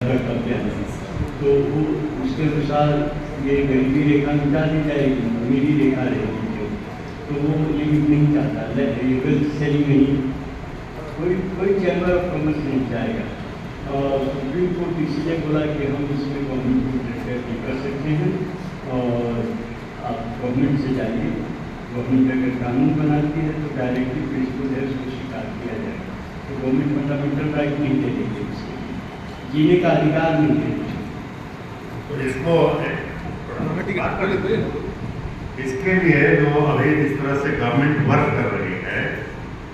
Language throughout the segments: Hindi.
तो वो उसके अनुसार ये गरीबी रेखा मिटा दी जाएगी, अमीरी रेखा रहेगी जो, तो वो लिमिट नहीं चाहता, लीगल सेलिंग नहीं, कोई चैम्बर ऑफ कॉमर्स नहीं चाहेगा। और सुप्रीम कोर्ट इसीलिए बोला कि हम इसमें गवर्नमेंट को डायरेक्टली कर सकते हैं और आप गवर्नमेंट से जाइए, गवर्नमेंट अगर कानून बनाती है तो डायरेक्टली प्रिंसिपल है उसको स्वीकार किया जाएगा। तो गवर्नमेंट फंडामेंटल राइट नहीं दे देगी, उसके जीने का अधिकार नहीं देगी। तो इसके लिए जो अभी इस तरह से गवर्नमेंट वर्क कर रही है,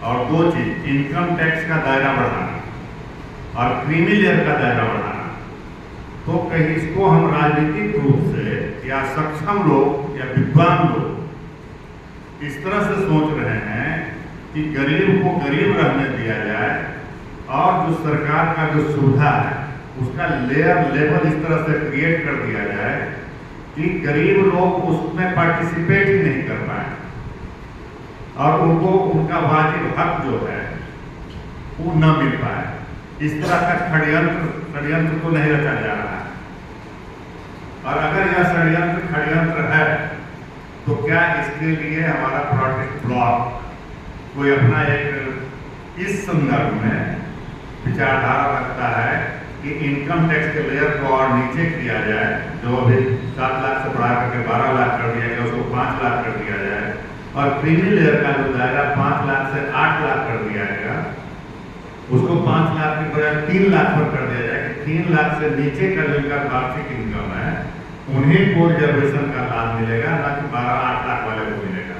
और दो चीज, इनकम टैक्स का दायरा बढ़ाना और क्रीमी लेयर का दायरा बढ़ाना, तो कहीं इसको हम राजनीतिक रूप से या सक्षम लोग या विद्वान लोग इस तरह से सोच रहे हैं कि गरीब को गरीब रहने दिया जाए और जो सरकार का जो सुविधा है उसका लेवल इस तरह से क्रिएट कर दिया जाए कि गरीब लोग उसमें पार्टिसिपेट ही नहीं कर पाए और उनको उनका वाजिब हक जो है वो न मिल पाए। इस तरह का षड्यंत्र तो नहीं रचा जा रहा है, और अगर यह षड्यंत्र है तो क्या इसके लिए हमारा प्रोटेस्ट ब्लॉक कोई अपना एक इस संदर्भ में विचारधारा रखता है कि इनकम टैक्स के लेयर को और नीचे किया जाए, जो अभी 7 लाख से बढ़ा करके 12 लाख कर दिया गया, उसको 5 लाख कर दिया जाए, और क्रीमी लेयर का जो दायरा 5 लाख से 8 लाख कर दिया गया, उसको 5 लाख की बजाय 3 लाख पर कर दिया जाए कि 3 लाख से नीचे का जो इनका वार्षिक इनकम है उन्हीं को रिजर्वेशन का लाभ मिलेगा, ना कि 12-8 लाख वाले को मिलेगा।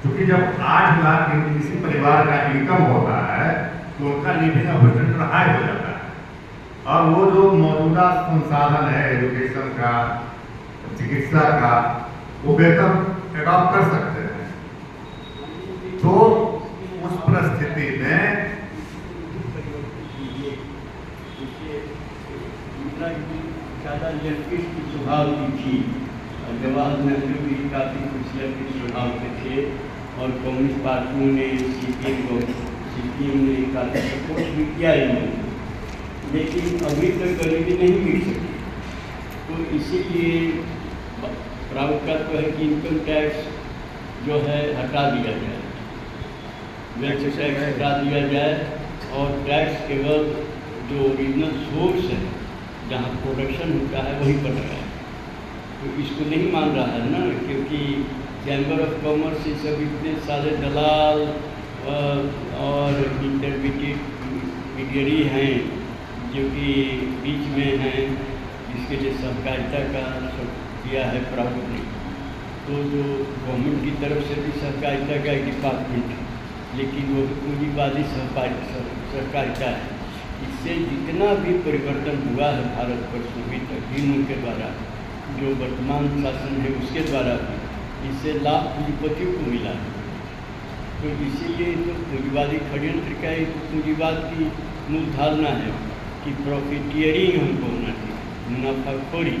क्योंकि जब 8 लाख किसी परिवार का इनकम होता है तो उनका लिविंग अपॉर्चुनिटी हाई हो जाता है, और वो जो मौजूदा संसाधन है एजुकेशन का, चिकित्सा का, वो बेहतर एडॉप्ट कर सकते हैं। तो उस परिस्थिति में ज़्यादा लेफ्टिस्ट की स्वभाव की थी, जवाहरलाल नेहरू भी काफ़ी कुछ लेफ्टिस्ट स्वभाव के थे, और कम्युनिस्ट पार्टियों ने सीपीएम ने काफ़ी सपोर्ट भी किया इन्होंने, लेकिन अभी तक गरीबी नहीं मिट सकी। तो इसीलिए प्राउड का तो है कि इनकम टैक्स जो है हटा दिया जाए, वेल्थ टैक्स हटा दिया जाए, और टैक्स केवल जो ओरिजिनल सोर्स है जहाँ प्रोडक्शन होता है वही पर लगाए। तो इसको नहीं मान रहा है ना, क्योंकि चैम्बर ऑफ कॉमर्स ये सब इतने सारे दलाल और इंटरमीडिएटरी हैं जो कि बीच में हैं, जिसके लिए सहकारिता का सब किया है प्राउड ने। तो जो गवर्नमेंट की तरफ से भी सहकारिता का एक डिपार्टमेंट है, लेकिन वो पूंजीवादी सहकारिता है। इससे जितना भी परिवर्तन हुआ है भारतवर्ष में तक उनके द्वारा, जो वर्तमान शासन है उसके द्वारा भी, इससे लाभ पूंजीपतियों को मिला है। तो इसीलिए तो पूंजीवादी षड्यंत्र का एक पूंजीवाद की मूल धारणा है कि प्रॉफिटियरिंग हमको होना चाहिए, मुनाफाखोरी।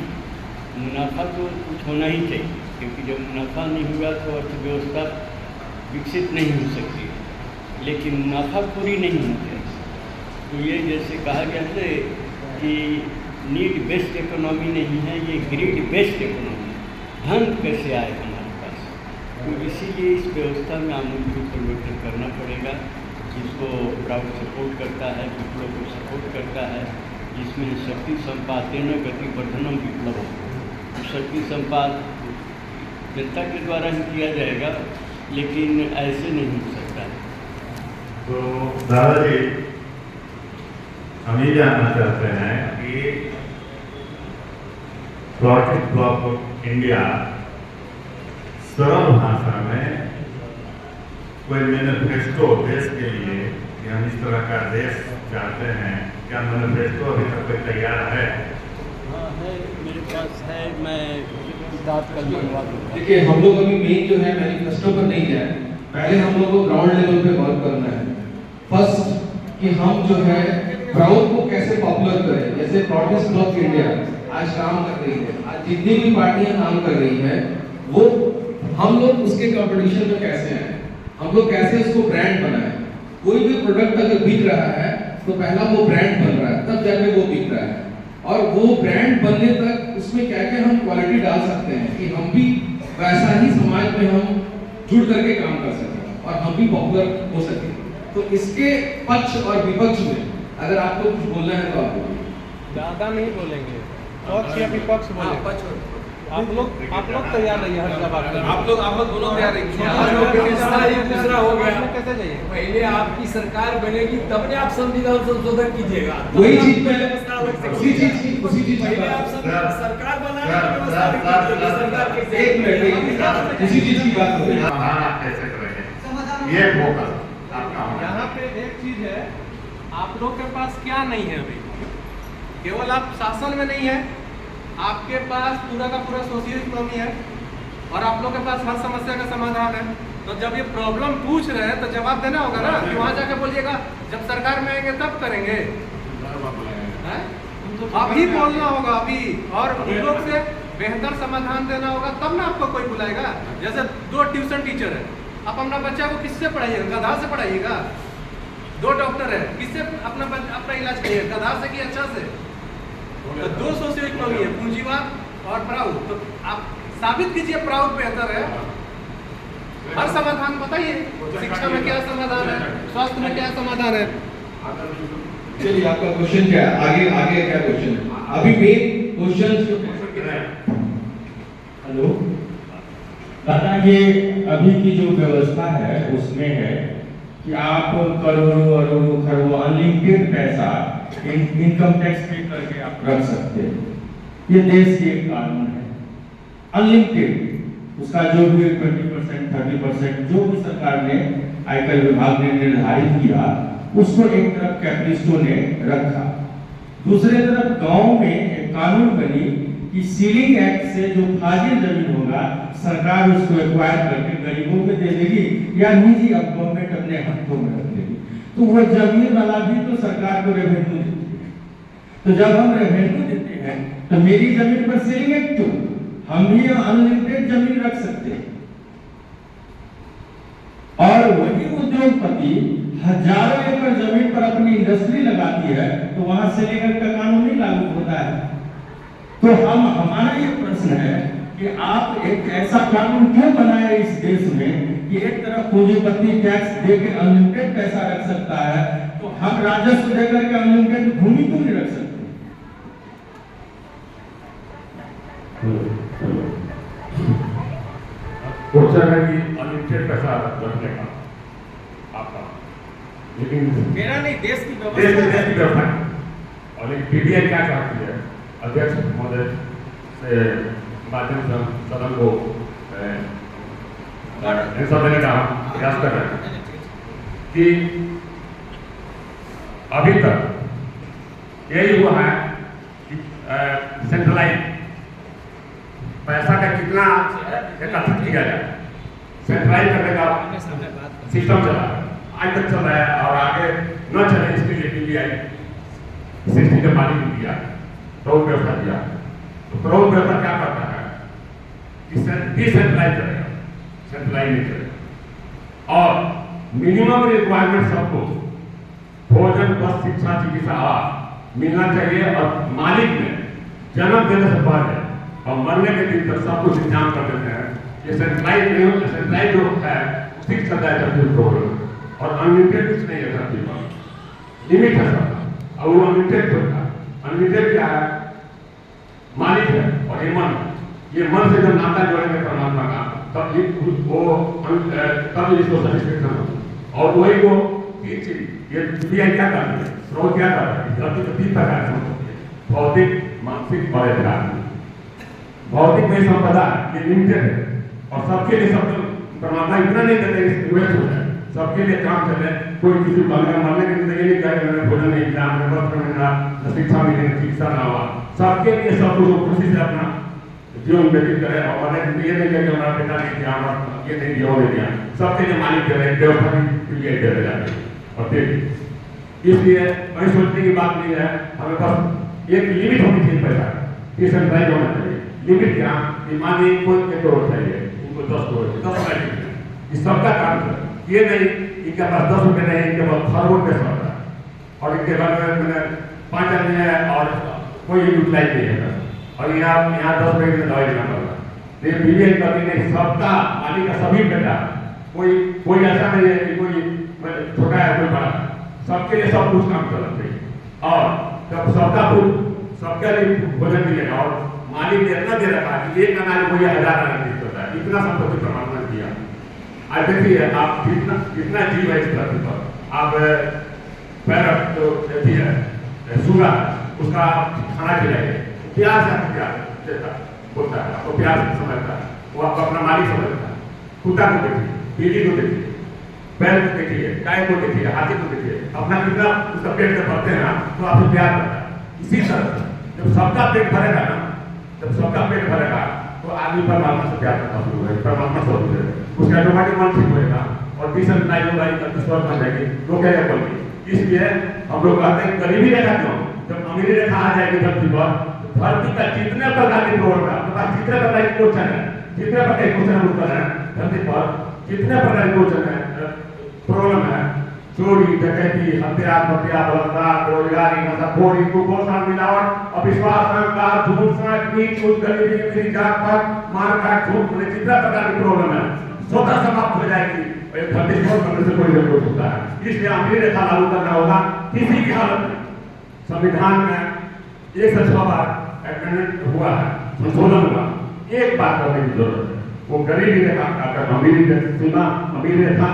मुनाफा तो कुछ होना ही चाहिए, क्योंकि जब मुनाफा नहीं हुआ तो अर्थव्यवस्था विकसित नहीं हो सकती, लेकिन मुनाफाखोरी नहीं होनी चाहिए। तो ये जैसे कहा गया है कि नीड बेस्ड इकोनॉमी नहीं है, ये ग्रीड बेस्ड इकोनॉमी है, धन कैसे आए हमारे पास। तो इसीलिए इस व्यवस्था में आमूल परिवर्तन करना पड़ेगा, जिसको प्राउड सपोर्ट करता है, विप्लव को सपोर्ट करता है, जिसमें शक्ति संपादन गति वर्धनम विप्लव। तो शक्ति संपाद जनता के द्वारा ही किया जाएगा, लेकिन ऐसे नहीं हो सकता है। तो दादाजी, हम ये जानना चाहते हैं कि प्रोटेस्ट ब्लॉक ऑफ इंडिया सरल भाषा में कोई मैनिफेस्टो देश के लिए कि हम इस तरह का देश चाहते हैं, क्या मैनिफेस्टो अभी तक कोई तैयार है? हाँ है, मेरे पास है, मैं किताब कल बनवा दूँगा। देखिए, हम लोग अभी मेन जो है मैनिफेस्टो पर नहीं जाए, पहले हम लोग को ग्राउंड लेवल पे वर्क करना है। फर्स्ट कि हम जो है प्राउड को कैसे पॉपुलर करें। जैसे प्रोटेस्ट ब्लॉक इंडिया आज काम कर रही है, आज जितनी भी पार्टियां काम कर रही है, वो हम लोग उसके कंपटीशन में कैसे आए, हम लोग कैसे इसको ब्रांड बनाए। कोई भी प्रोडक्ट अगर बिक रहा है तो पहला वो ब्रांड बन रहा है, तब जाके वो बिक रहा है। और वो ब्रांड बनने तक उसमें क्या क्या हम क्वालिटी डाल सकते हैं कि हम भी वैसा ही समाज में हम जुड़ करके काम कर सकें और हम भी पॉपुलर हो सकें। तो इसके पक्ष और विपक्ष में अगर आपको कुछ बोलना है तो आप बोलिए। ज़्यादा नहीं बोलेंगे, पक्ष या विपक्ष बोलेंगे। आप लोग तैयार रहिए हर जगह बात करने। आप लोग दोनों तैयार रहिए। दूसरा हो गया कैसे जाइए? पहले आपकी सरकार बनेगी तब ने आप संविधान संशोधन कीजिएगा। वही चीज पहले उसी चीज की पहले आप सरकार बनाने की व्यवस्था कीजिए। सरकार के एक मिनट उसी चीज की बात हो रही है। आप कैसे करेंगे ये फोकस आपका होना यहाँ पे एक चीज है, आप लोग के पास क्या नहीं है अभी? केवल आप शासन में नहीं है, आपके पास पूरा का पूरा सोशियल इकोनॉमी है और आप लोग के पास हर समस्या का समाधान है। तो जब ये प्रॉब्लम पूछ रहे हैं तो जवाब देना होगा ना, कि वहाँ जाके बोलिएगा जब सरकार में आएंगे तब करेंगे। अभी बोलना होगा अभी, और उन लोग से बेहतर समाधान देना होगा, तब ना आपको कोई बुलाएगा। जैसे 2 ट्यूशन टीचर है, आप अपना बच्चा को किससे पढ़ाइएगा? गधा से पढ़ाइएगा। 2 डॉक्टर है, किससे अपना इलाज करिएगा? गधा से कि अच्छा से? तो 2 सोशियो इकोनॉमी है, पूंजीवाद और प्राउड। तो आप साबित कीजिए प्राउड बेहतर है। हर समाधान बताइए, शिक्षा में क्या समाधान है, स्वास्थ्य में क्या समाधान है। चलिए आपका क्वेश्चन क्या है? आगे क्या क्वेश्चन है? अभी मेन क्वेश्चन हेलो दादा, ये अभी की जो व्यवस्था है उसमें है कि आप करोड़ों अरबों खरबों अनलिमिटेड पैसा इनकम टैक्स पे करके आप रख सकते हैं। ये देश की एक कानून है, अनलिमिटेड। उसका जो भी 20% 30% जो भी सरकार ने आयकर विभाग ने निर्धारित किया, उसको एक तरफ कैपिटलिस्टों ने रखा। दूसरे तरफ गांव में एक कानून बनी कि सीलिंग एक्ट से जो फाजिल जमीन होगा सरकार उसको एक्वायर करके गरीबों को दे देगी या निजी अब गवर्नमेंट अपने हाथों में रख लेगी। तो वो जमीन वाला भी तो सरकार को रेवेन्यू देती है। तो जब हम रेवेन्यू देते हैं तो मेरी जमीन पर सीलिंग एक्ट क्यों? हम भी अनलिमिटेड जमीन रख सकते हैं। और वही उद्योगपति हजारों एकड़ जमीन पर अपनी इंडस्ट्री लगाती है तो वहां सीलिंग एक्ट का कानून नहीं लागू होता है। तो हमारा ये प्रश्न है कि आप एक ऐसा कानून क्यों बनाए इस देश में कि एक तरफ पूंजीपति टैक्स देके अनलिमिटेड पैसा रख सकता है, तो हम राजस्व देकर के अनलिमिटेड भूमि क्यों नहीं रख सकते? क्वेश्चन है कि अनलिमिटेड पैसा रखने का आपका, लेकिन मेरा नहीं, देश की देश की व्यवस्था है। और पीडीआई क्या चाहती है, अध्यक्ष महोदय से माध्यम से सदन को आंसर देने का प्रयास कर रहे हैं कि अभी तक यही हुआ है कि सेंट्रलाइज पैसा का कितना एकत्रित किया जाए, सेंट्रलाइज करने का सिस्टम चला है, आज तक चल रहा है और आगे न चले इसके लिए पीडीआई सिस्टम के मालिक ने दिया, प्रौढ़ व्यवस्था दिया। तो प्रौढ़ व्यवस्था क्या करता है कि डिसेंट्रलाइज करेगा, सेंट्रलाइज नहीं करेगा। और मिनिमम रिक्वायरमेंट सबको भोजन, बस, शिक्षा, चिकित्सा, आवास मिलना चाहिए और मालिक ने जन्म देने से पहले और मरने के दिन तक सब कुछ इंतजाम कर देते हैं। ये सेंट्रलाइज नहीं होता, सेंट्रलाइज जो है ठीक चलता है सब प्रोग्राम और अनलिमिटेड कुछ नहीं है, सब चीज लिमिट है सब, और वो अनलिमिटेड होता है। अनलिमिटेड क्या है? मालिक है और ये मन से जब नाता जोड़ेंगे परमात्मा का तब वो तब इसको सैटिस्फैक्शन हो। और वही वो तीन चीज ये पीडीआई क्या करती है, स्रोत क्या करता है, धरती को 3 प्रकार से होती है, भौतिक, मानसिक और आध्यात्मिक। भौतिक में संपदा ये लिमिटेड है और सबके लिए सब परमात्मा इतना नहीं देते है, सबके लिए काम चले। कोई किसी को मरने के लिए नहीं कहे मैंने भोजन नहीं मिला, मैंने वस्त्र नहीं मिला, शिक्षा मिली, चिकित्सा ना हुआ, सबके लिए सब कुछ खुशी से अपना जीवन व्यतीत करे। और मैंने ये नहीं किया कि हमारा पिता नहीं दिया, हमारा ये नहीं दिया, वो नहीं दिया, सबके लिए मालिक दे रहे, व्यवस्था भी दे रहे जाते और देखिए। इसलिए कहीं सोचने की बात नहीं है, हमें बस एक लिमिट होनी चाहिए पैसा, डिसेंट्रलाइज होना चाहिए। लिमिट क्या? मानिए कोई 1 करोड़ चाहिए, इनको 10 करोड़, 10 लाख, इस सबका काम है। ये नहीं इनके पास 10 रुपये नहीं, इनके पास खरबों पैसा होता है और इनके बाद में 5 आदमी है और कोई यूटिलाइज नहीं है और यहाँ 10 रुपये की दवाई लेना पड़ेगा। लेकिन बीबीएल कभी नहीं, सबका मालिक का सभी बेटा, कोई ऐसा नहीं है कि कोई छोटा है कोई बड़ा, सबके लिए सब कुछ काम करना चाहिए। और जब सबके लिए भोजन मिलेगा और मालिक ने इतना दे रखा कि एक अनाज को 1000 अनाज होता है, इतना संपत्ति परमात्मा ने दिया। आज देखिए आप जितना जीव है इस धरती पर, आप पैरट तो देखिए है सूगा, उसका खाना खिलाइए, प्यार से आपको प्यार देता होता है, आपको प्यार से समझता है, वो आपको अपना मालिक समझता है। कुत्ता को देखिए, बिल्ली को देखिए, बैल को देखिए, गाय को देखिए, हाथी को देखिए, अपना कितना उसका पेट में भरते हैं ना तो आपसे प्यार करता है। इसी तरह जब सबका पेट भरेगा ना, जब सबका पेट भरेगा तो आदमी परमात्मा से प्यार करना शुरू करेगा, परमात्मा से होगा, उसका ऑटोमेटिक मन ठीक होगा और डिसेंट्रलाइज स्वर बन जाएगी, रोकेगा बल्कि। इसलिए हम लोग कहते हैं गरीबी रेखा क्यों, जब अमीरी रेखा आ जाएगी धरती पर, धरती का जितने प्रकार के प्रॉब्लम है आपके पास, जितने प्रकार के क्वेश्चन है, जितने प्रकार के क्वेश्चन उत्तर है धरती पर, जितने प्रकार के क्वेश्चन है प्रॉब्लम है, चोरी डकैती हत्या बलात्कार बेरोजगारी नशाखोरी कुपोषण मिलावट अविश्वास अहंकार झूठ साठ नीच उच्च गरीबी जात पात मारकाट झूठ जितना प्रकार की प्रॉब्लम है स्वतः समाप्त हो जाएगी। धरती पर करने से कोई जरूरत होता है, इसलिए अमीरी रेखा लागू करना होगा किसी भी हालत में। संविधान में 1 से 6 बार एमेंडमेंट हुआ है, संशोधन हुआ, एक बात करने की जरूरत है, वो गरीबी रेखा का अमीरी सीमा अमीरी रेखा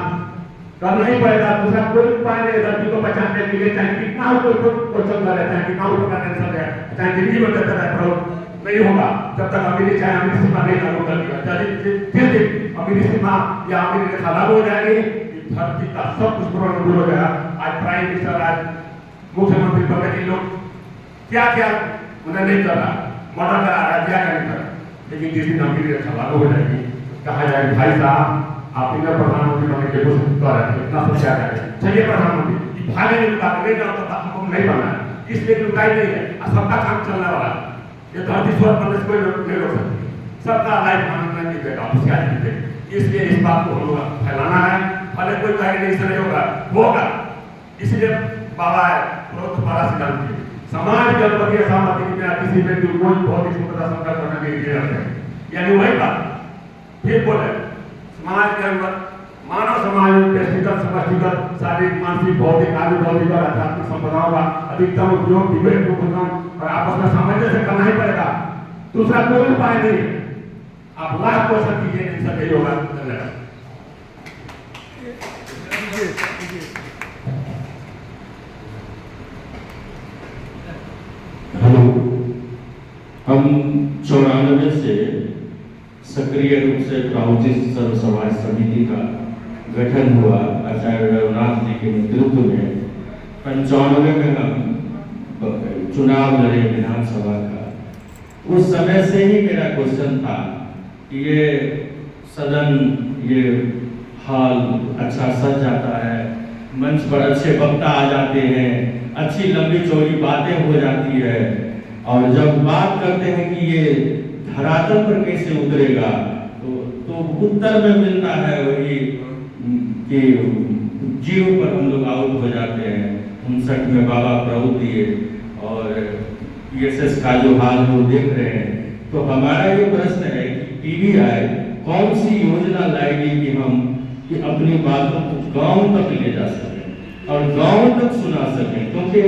करना ही पड़ेगा। दूसरा कोई उपाय नहीं धरती को बचाने के लिए, चाहे कितना क्वेश्चन करे, चाहे कितना का टेंशन है, चाहे जिंदगी में देते रहे, पर नहीं होगा जब तक अमीरी चाहे अमीरी सीमा नहीं लागू कर दिया। फिर अमीरी सीमा या अमीरी रेखा लागू हो जाएगी, धरती का सब कुछ प्रॉब्लम दूर हो जाएगा। आज प्राइम मिनिस्टर, आज मुख्यमंत्री बने के लोग क्या क्या उन्हें नहीं कर रहा, मर्डर करा रहा है, क्या नहीं कर रहा, लेकिन जिस दिन अमीरी रेखा लागू हो जाएगी कहा जाएगा भाई साहब आप इधर प्रधानमंत्री बनने के कोशिश कर रहे हैं, इतना सब क्या करें, चलिए प्रधानमंत्री भागे नहीं लुटा नहीं जाओ तो हमको नहीं बनना है, इसलिए लुटाई नहीं है, सबका काम चलने वाला है। ये धरती स्वर्ग बनने से कोई नहीं रोक सकती, सबका लाइफ आनंद नहीं देगा, उसके आज जीते। इसलिए इस बात को हम लोग फैलाना है, भले कोई कहे नहीं इससे नहीं होगा। इसलिए बाबा पारा से जानती है समाज गणपति असहमति की बिना किसी व्यक्ति को कोई भौतिक स्वतंत्रता संघर्ष करने के लिए रखते, यानी वही बात फिर बोले समाज के अंदर मानव समाज में व्यक्तिगत समष्टिगत शारीरिक मानसिक भौतिक आदि भौतिक और आध्यात्मिक संपदाओं का अधिकतम उपयोग डिबेट और आपस में सामंजस्य करना ही पड़ेगा, दूसरा कोई उपाय नहीं है। आप लाख क्वेश्चन कीजिए, नहीं सके होगा। धन्यवाद। हेलो, हम 94 से सक्रिय रूप से प्रावोचित सर्व समाज समिति का गठन हुआ आचार्य रघुनाथ जी के नेतृत्व में। 95 में हम चुनाव लड़े विधानसभा का। उस समय से ही मेरा क्वेश्चन था कि ये सदन, ये हॉल अच्छा सज जाता है, मंच पर अच्छे वक्ता आ जाते हैं, अच्छी लंबी चौड़ी बातें हो जाती है, और जब बात करते हैं कि ये धरातल पर कैसे उतरेगा तो उत्तर में मिलता है वही कि 0 पर हम लोग आउट हो जाते हैं। 59 में बाबा प्रभु दिए और PSS का जो हाल वो देख रहे हैं, तो हमारा ये प्रश्न है कि PBI कौन सी योजना लाएगी कि अपनी बातों को गांव तक ले जा सके और गांव तक सुना सके, क्योंकि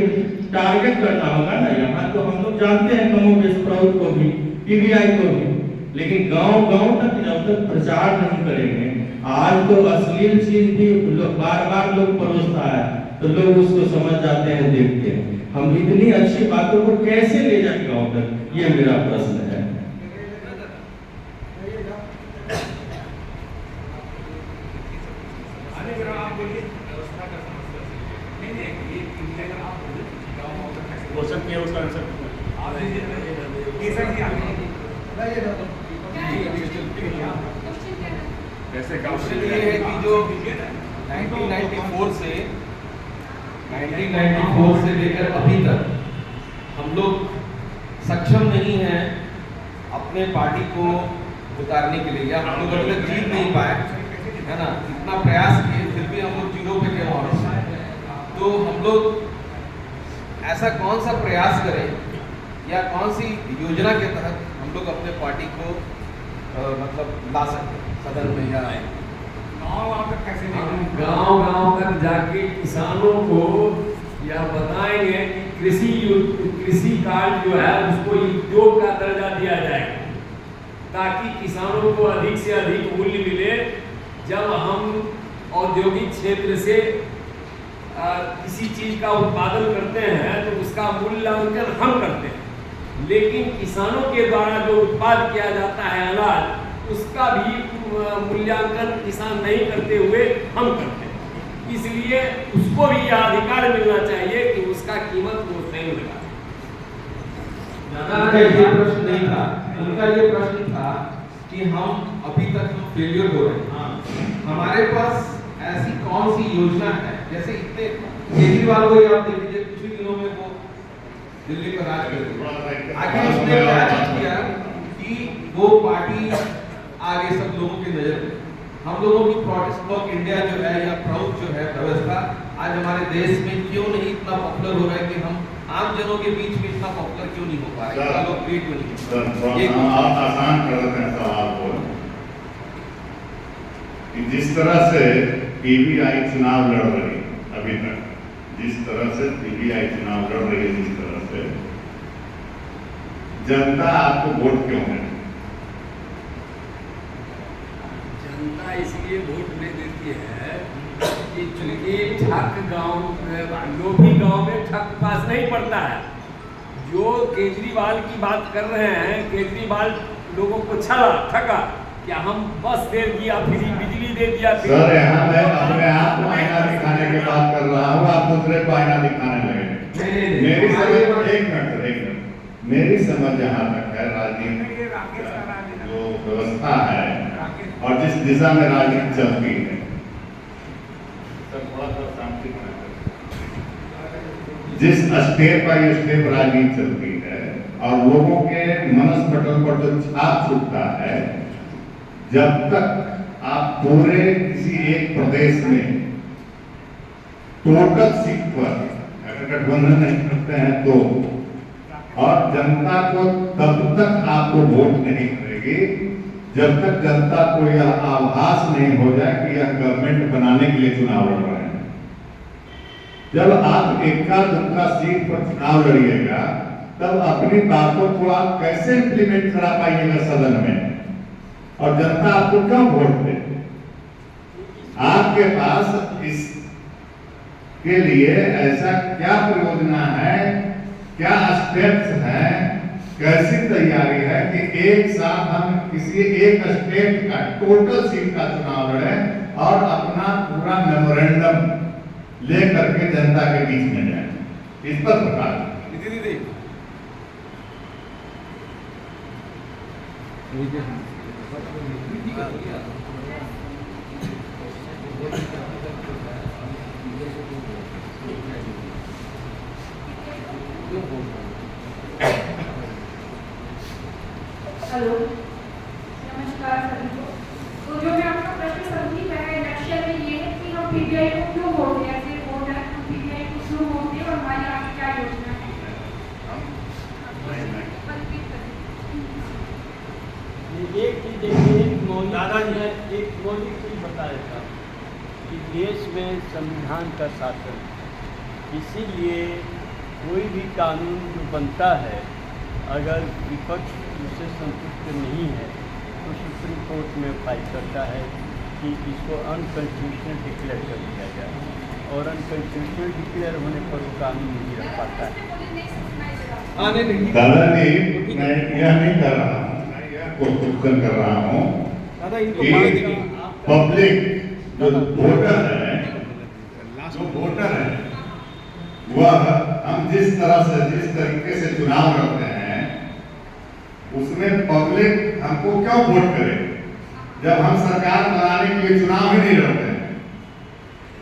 टारगेट करना होगा ना। यहाँ तो हम लोग जानते हैं कमोबेश प्रभु को भी, PBI को भी, लेकिन गांव तक जब तक प्रचार नहीं करेंगे, आज तो अश्लील चीज भी बार लोग परोसता है तो लोग उसको समझ जाते हैं, देखते हैं। हम इतनी अच्छी बातों को कैसे ले जाए गांव तक, ये मेरा प्रश्न है। क्वेश्चन ये है कि जो 1994 से लेकर अभी तक हम लोग सक्षम नहीं हैं अपने पार्टी को उतारने के लिए, या हम लोग अभी तक जीत नहीं पाए, है ना। इतना प्रयास किए फिर भी हम लोग 0 पे गए। और तो हम लोग ऐसा कौन सा प्रयास करें या कौन सी योजना के तहत हम लोग अपने पार्टी को मतलब ला सकते हैं सदन में या हम गांव तक जाके किसानों को यह बताएंगे कि कृषि कार्ड जो है उसको उद्योग का दर्जा दिया जाएगा, ताकि किसानों को अधिक से अधिक मूल्य मिले। जब हम औद्योगिक क्षेत्र से किसी चीज का उत्पादन करते हैं तो उसका मूल्यांकन हम करते हैं, लेकिन किसानों के द्वारा जो उत्पाद किया जाता है अनाज, उसका भी मूल्यांकन किसान नहीं करते हुए हम करते हैं। इसलिए उसको भी यह अधिकार मिलना चाहिए कि उसका कीमत वो तय लगा। उनका ये प्रश्न नहीं था, उनका ये प्रश्न था कि हम अभी तक हम फेलियर हो रहे हैं, हमारे पास ऐसी कौन सी योजना है, जैसे इतने केजरीवाल को आप देख लीजिए, कुछ ही दिनों में वो दिल्ली पर राज कर दिया। आखिर उसने क्या चीज किया कि वो पार्टी आगे सब लोगों की नजर में, हम लोगों की प्रोटेस्ट ब्लॉक इंडिया जो है या प्राउड जो है व्यवस्था आज हमारे देश में क्यों नहीं इतना पॉपुलर हो रहा है कि हम आम जनों के बीच में इतना पॉपुलर क्यों नहीं हो पा रहे, इतना लोकप्रिय क्यों नहीं हो पा आप आसान कर देते हैं सवाल को कि जिस तरह से पीवीआई चुनाव लड़ रही है अभी तक, जिस तरह से पीवीआई चुनाव लड़ रही है, जिस तरह से जनता आपको वोट क्यों है? जनता इसलिए वोट नहीं देती है कि चूंकि ठग लोभी गांव में ठग पास नहीं पड़ता है। जो केजरीवाल की बात कर रहे हैं, केजरीवाल लोगों को ठगा, क्या हम बस दे दिया, फ्री बिजली दे दिया। सर यहाँ मैं अपने आप को आईना दिखाने की बात कर रहा हूँ, आप दूसरे को आईना दिखाने लगे। मेरी समझ एक मिनट मेरी समझ यहाँ तक है, राजनीति जो व्यवस्था है और जिस दिशा में राजनीति चलती है, थोड़ा सा शांति जिस स्टेप पर ये स्टेप राजनीति चलती है और लोगों के मनस्पटल पर जो छाप छूटता है, जब तक आप पूरे किसी एक प्रदेश में टोटल सीट पर अगर गठबंधन नहीं करते हैं तो, और जनता को तब तक आपको वोट नहीं करेगी जब तक जनता को यह आभास नहीं हो जाए कि यह गवर्नमेंट बनाने के लिए चुनाव लड़ रहे हैं। जब आप इक्का दुक्का सीट पर चुनाव लड़िएगा तब अपनी बातों को आप कैसे इंप्लीमेंट करा पाइएगा सदन में, और जनता आपको क्यों वोट दे? आपके पास इसके लिए ऐसा क्या परियोजना है, क्या स्टेप्स हैं, कैसी तैयारी है कि एक साथ हम किसी एक स्टेट का टोटल सीट का चुनाव लड़ें और अपना पूरा मेमोरेंडम लेकर के जनता के बीच में जाए? इस पर प्रकाश हेलो, नमस्कार सभी को। तो जो मैं आपका प्रश्न समझी, मैं लक्ष्य में ये है कि हम पीबीआई को क्यों वोट दें, ऐसे वोट है हम पीबीआई को क्यों वोट दें और हमारी आगे क्या योजना है। एक चीज देखिए, एक मौलिक चीज बताया था कि देश में संविधान का शासन, इसीलिए कोई भी कानून जो बनता है अगर विपक्ष उससे संतुष्ट नहीं है तो सुप्रीम कोर्ट में फाइल करता है कि इसको अनकॉन्स्टिट्यूशनल डिक्लेयर कर दिया जाए, और अनकॉन्स्टिट्यूशनल डिक्लेयर होने पर वो कानून नहीं रख पाता है। दादाजी, मैं यह नहीं कर रहा हूँ, मैं यह क्वेश्चन कर रहा हूँ कि पब्लिक जो वोटर है वह हम जिस तरीके से चुनाव लड़ते हैं उसमें पब्लिक हमको क्यों वोट करे जब हम सरकार बनाने के लिए चुनाव ही नहीं लड़ते हैं।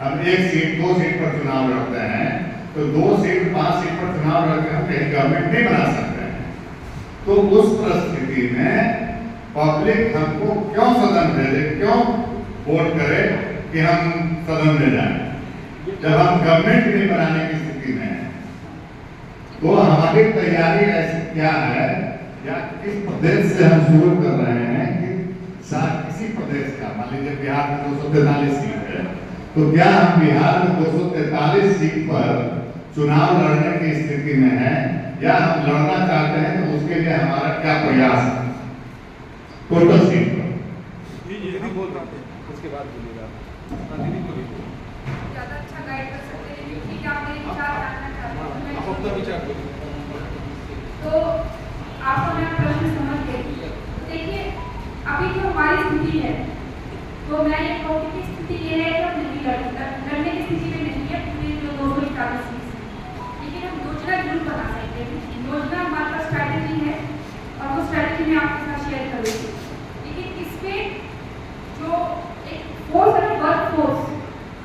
हम 1 सीट 2 सीट पर चुनाव लड़ते हैं तो 2 सीट 5 सीट पर चुनाव लड़के हम कहीं गवर्नमेंट नहीं बना सकते हैं। तो उस परिस्थिति में पब्लिक हमको क्यों सदन भेजे, क्यों वोट करे कि हम सदन में जाए जब हम गवर्नमेंट नहीं बनाने की स्थिति में हैं। तो हमारी तैयारी ऐसी क्या है या किस प्रदेश से हम शुरू कर रहे हैं कि किसी प्रदेश का, मान लीजिए बिहार में 243 सीट है, तो क्या हम बिहार में 243 सीट पर चुनाव लड़ने की स्थिति में है या हम लड़ना चाहते हैं, तो उसके लिए हमारा क्या प्रयास है टोटल सीट पर? दीदी बोल रहे थे, उसके बाद बोलिएगा। हाँ दीदी बोलिए। ज़्यादा अच्छा गाइड कर सकते हैं क्योंकि क्या आप मेरे विचार जानना चाहते हैं तो आप अपना मैं विचार बोलिए। तो आपको मैं प्रश्न समझ गई। देखिए अभी जो हमारी स्थिति है तो मैं ये कहूँगी कि स्थिति ये है कि हम नहीं लड़ने की स्थिति में नहीं है पूरे जो 241 सीट है, लेकिन हम योजना जरूर बना सकते हैं। योजना हमारे पास स्ट्रैटेजी है और वो स्ट्रैटेजी मैं आपके साथ शेयर करूँगी, लेकिन इसमें जो एक फोर्स है वर्क फोर्स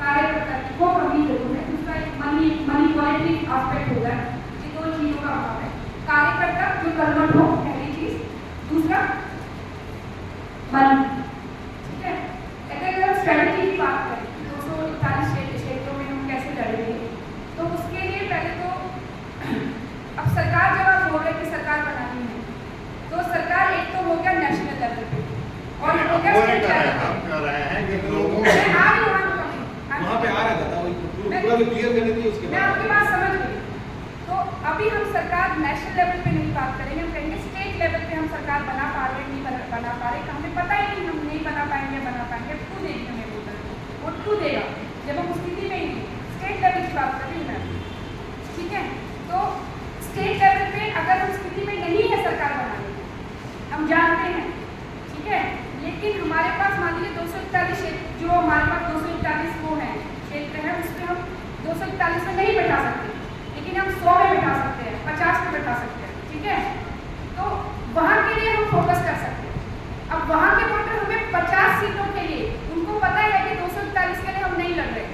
कार्यकर्ता की वो कमी जरूर है। उसका एक मनी क्वालिटी एस्पेक्ट होगा, ये दो चीज़ों का अभाव है। कार्यकर्ता जो कर्मठ हो, पहली चीज। दूसरा मन, ठीक है। अगर हम स्ट्रेटजी की बात करें 241 क्षेत्रों में हम कैसे लड़ेंगे, तो उसके लिए पहले तो अब सरकार जब आप बोल रहे हैं कि सरकार बनानी है, तो सरकार एक तो हो गया नेशनल लेवल पे और एक हो गया स्टेट लेवल पे। हम कह रहे हैं कि लोगों मैं आ रही हूँ वहाँ पे आ रहा था वही पूरा भी क्लियर करने की उसके मैं बाद। आपकी बात समझ गई। तो अभी हम सरकार नेशनल लेवल पे नहीं बात करेंगे, हम कहेंगे स्टेट लेवल पे हम सरकार बना पा रहे नहीं बना पा रहे, हमें पता ही नहीं हम नहीं बना पाएंगे। क्यों देगी हमें वोट क्यों देगा जब हम उस स्थिति में ही स्टेट लेवल की बात कर रही हूँ मैं, ठीक है। तो स्टेट लेवल पे अगर हम स्थिति में नहीं है सरकार बनाने की, हम जानते हैं, ठीक है, लेकिन हमारे पास मान लीजिए 241 क्षेत्र, जो हमारे पास 241 वो है क्षेत्र है, उसमें हम 241 में नहीं बैठा सकते, लेकिन हम 100 में बैठा सकते हैं, 50 में बैठा सकते हैं, ठीक है। तो वहाँ के लिए हम फोकस कर सकते हैं। अब वहाँ के वोटर हमें 50 सीटों के लिए, उनको पता है कि 241 के लिए हम नहीं लड़ रहे,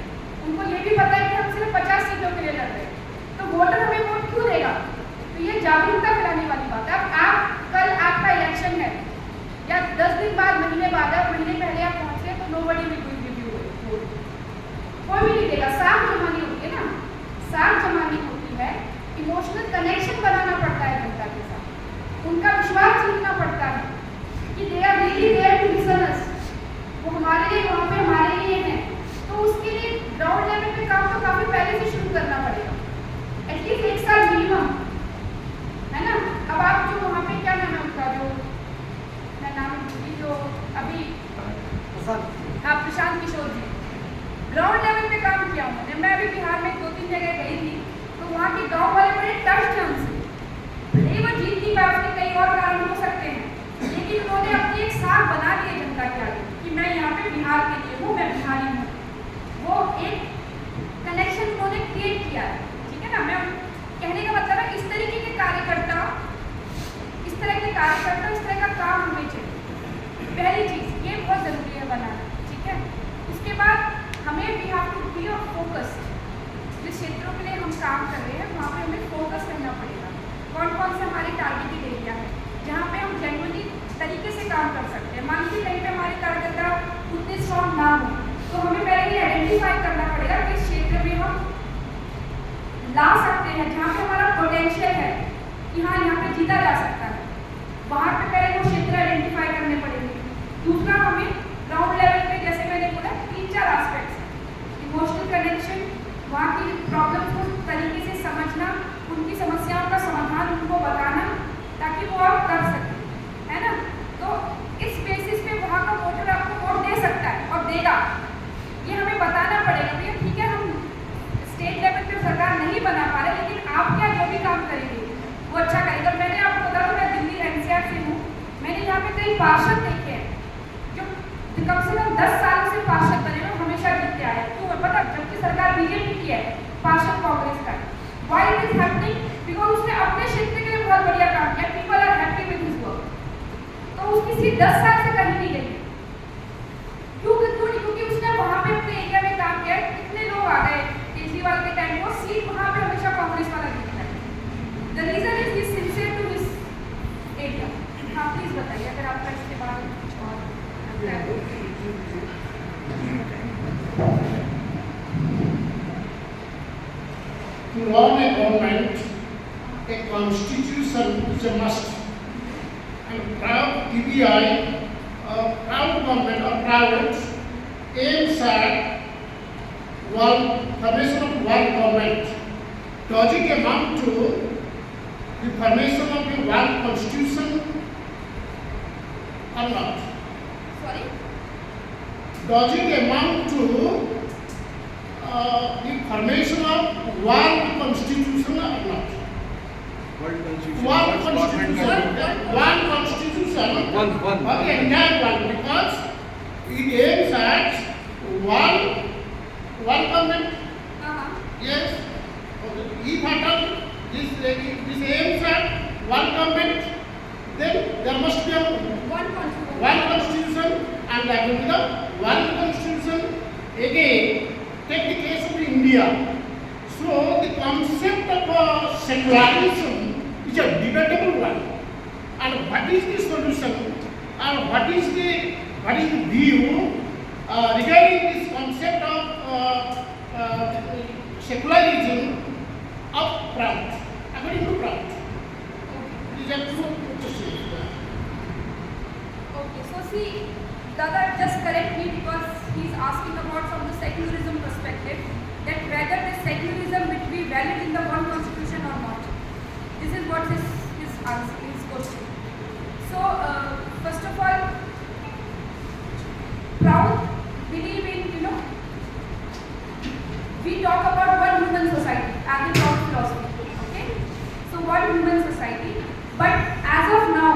उनको ये भी पता है कि हम सिर्फ 50 सीटों के लिए लड़ रहे हैं, तो वोटर हमें वोट क्यों देगा? तो ये जागरूकता फैलाने वाली बात है। अब आप कल आपका इलेक्शन है या 10 दिन बाद, महीने बाद, महीने पहले आप पहुँचे तो nobody will give you won't, कोई भी नहीं देगा। साख जमानी होती है ना, साख जमानी होती है, इमोशनल कनेक्शन बनाना पड़ता है जनता के साथ, उनका विश्वास जीतना पड़ता है कि they are really there to listen us, वो हमारे लिए वहाँ पे हमारे लिए हैं। तो उसके लिए ग्राउंड लेवल पे काम तो काफ़ी पहले से शुरू करना पड़ेगा, एटलीस्ट 1 साल मिनिमम, है ना। अब आप जो वहाँ पे क्या नाम है उनका, जो मैं नाम भूली, जो अभी हाँ प्रशांत किशोर जी, ग्राउंड लेवल पे काम किया उन्होंने। मैं अभी बिहार में 2-3 जगह गई थी, तो वहाँ के गाँव वाले बड़े टच थे उनसे, भले वो जीत नहीं पाए, उसके कई और कारण हो सकते हैं, लेकिन उन्होंने अपनी एक साख बना ली है जनता के आगे कि मैं यहाँ पे बिहार के लिए हूँ, मैं बिहारी हूँ। वो एक कनेक्शन उन्होंने क्रिएट किया है, ठीक है ना। मैं कहने का मतलब है इस तरीके के कार्यकर्ता, इस तरह का काम हमें चाहिए। पहली चीज़ ये बहुत ज़रूरी है बनाना, ठीक है। उसके बाद हमें we have to be focused, जिस क्षेत्रों के लिए हम काम कर रहे हैं वहाँ पे हमें फोकस रहना पड़ेगा। कौन कौन से हमारे टारगेटेड एरिया है जहाँ पे हम जेन्युइनली तरीके से काम कर सकते हैं। मान लीजिए कहीं पे हमारे कार्यकर्ता उतने स्ट्रॉन्ग ना हो, तो हमें पहले ये आइडेंटिफाई करना पड़ेगा कि इस क्षेत्र में हम ला सकते हैं, जहाँ पे हमारा पोटेंशियल है कि हाँ यहाँ पे जीता जा सकता है, वहाँ पे पहले वो क्षेत्र आइडेंटिफाई करने पड़ेंगे। दूसरा हमें ग्राउंड लेवल पे, जैसे मैंने बोला, 3-4 एस्पेक्ट्स, इमोशनल कनेक्शन, वहाँ की प्रॉब्लम को तरीके से समझना, उनकी समस्याओं का समाधान उनको बताना, ताकि वो आप कर सकें, है ना। तो इस बेसिस पे वहाँ का वोटर आपको वोट दे सकता है और देगा, ये हमें बताना पड़ेगा। भैया ठीक है, हम स्टेट लेवल पे सरकार नहीं बना पा रहे, लेकिन आप क्या जो भी काम करेंगे वो अच्छा करेगा। मैंने आपको बता दूँ, मैं दिल्ली NCR से हूँ, मैंने यहाँ पे कई पार्षद देखे हैं जो कम से कम 10 सालों से पार्षद बने हुए, हमेशा जीतते आए हैं। क्यों पता? जबकि सरकार बीजेपी की है, पार्षद कांग्रेस का है। Why it is happening? Because उसने अपने क्षेत्र के लिए बहुत बढ़िया काम किया, people are happy with his work. तो उसकी सीट 10 साल से कहीं नहीं गई। क्यों नहीं? क्योंकि उसने वहाँ पे अपने एरिया में काम किया। कितने लोग आ गए केजरीवाल के टाइम, वो सीट वहाँ पे हमेशा कांग्रेस वाला जीतता है। The reason is this sincere to this area. हाँ प्लीज बताइए अगर आपका इसके बारे में कुछ और चुनाव में government constitution is a must. And proud PBI, proud government or private aims at formation of one government. Does it amount to the formation of the one constitution or not? Sorry? Does it amount to the formation of one constitution or not? World Constitution. One World constitution, government. one constitution, One. okay, entire one, because it aims at one government. Uh-huh. Yes. Okay. If at all this aims at one government, then there must be one constitution, and that will be the one constitution. Again, take the case of India. So the concept of secularism is a debatable one. And what is the solution? And what is the view regarding this concept of secularism of Prout? According to Prout, these are two questions. Okay, so see, Dada just correct me because he's asking about from the secularism perspective that whether the secularism will be valid in the one constitution or not. This is what his answer, his question. So, first of all, Prout believe in, we talk about one human society as a Prout philosophy, okay? So one human society, but as of now,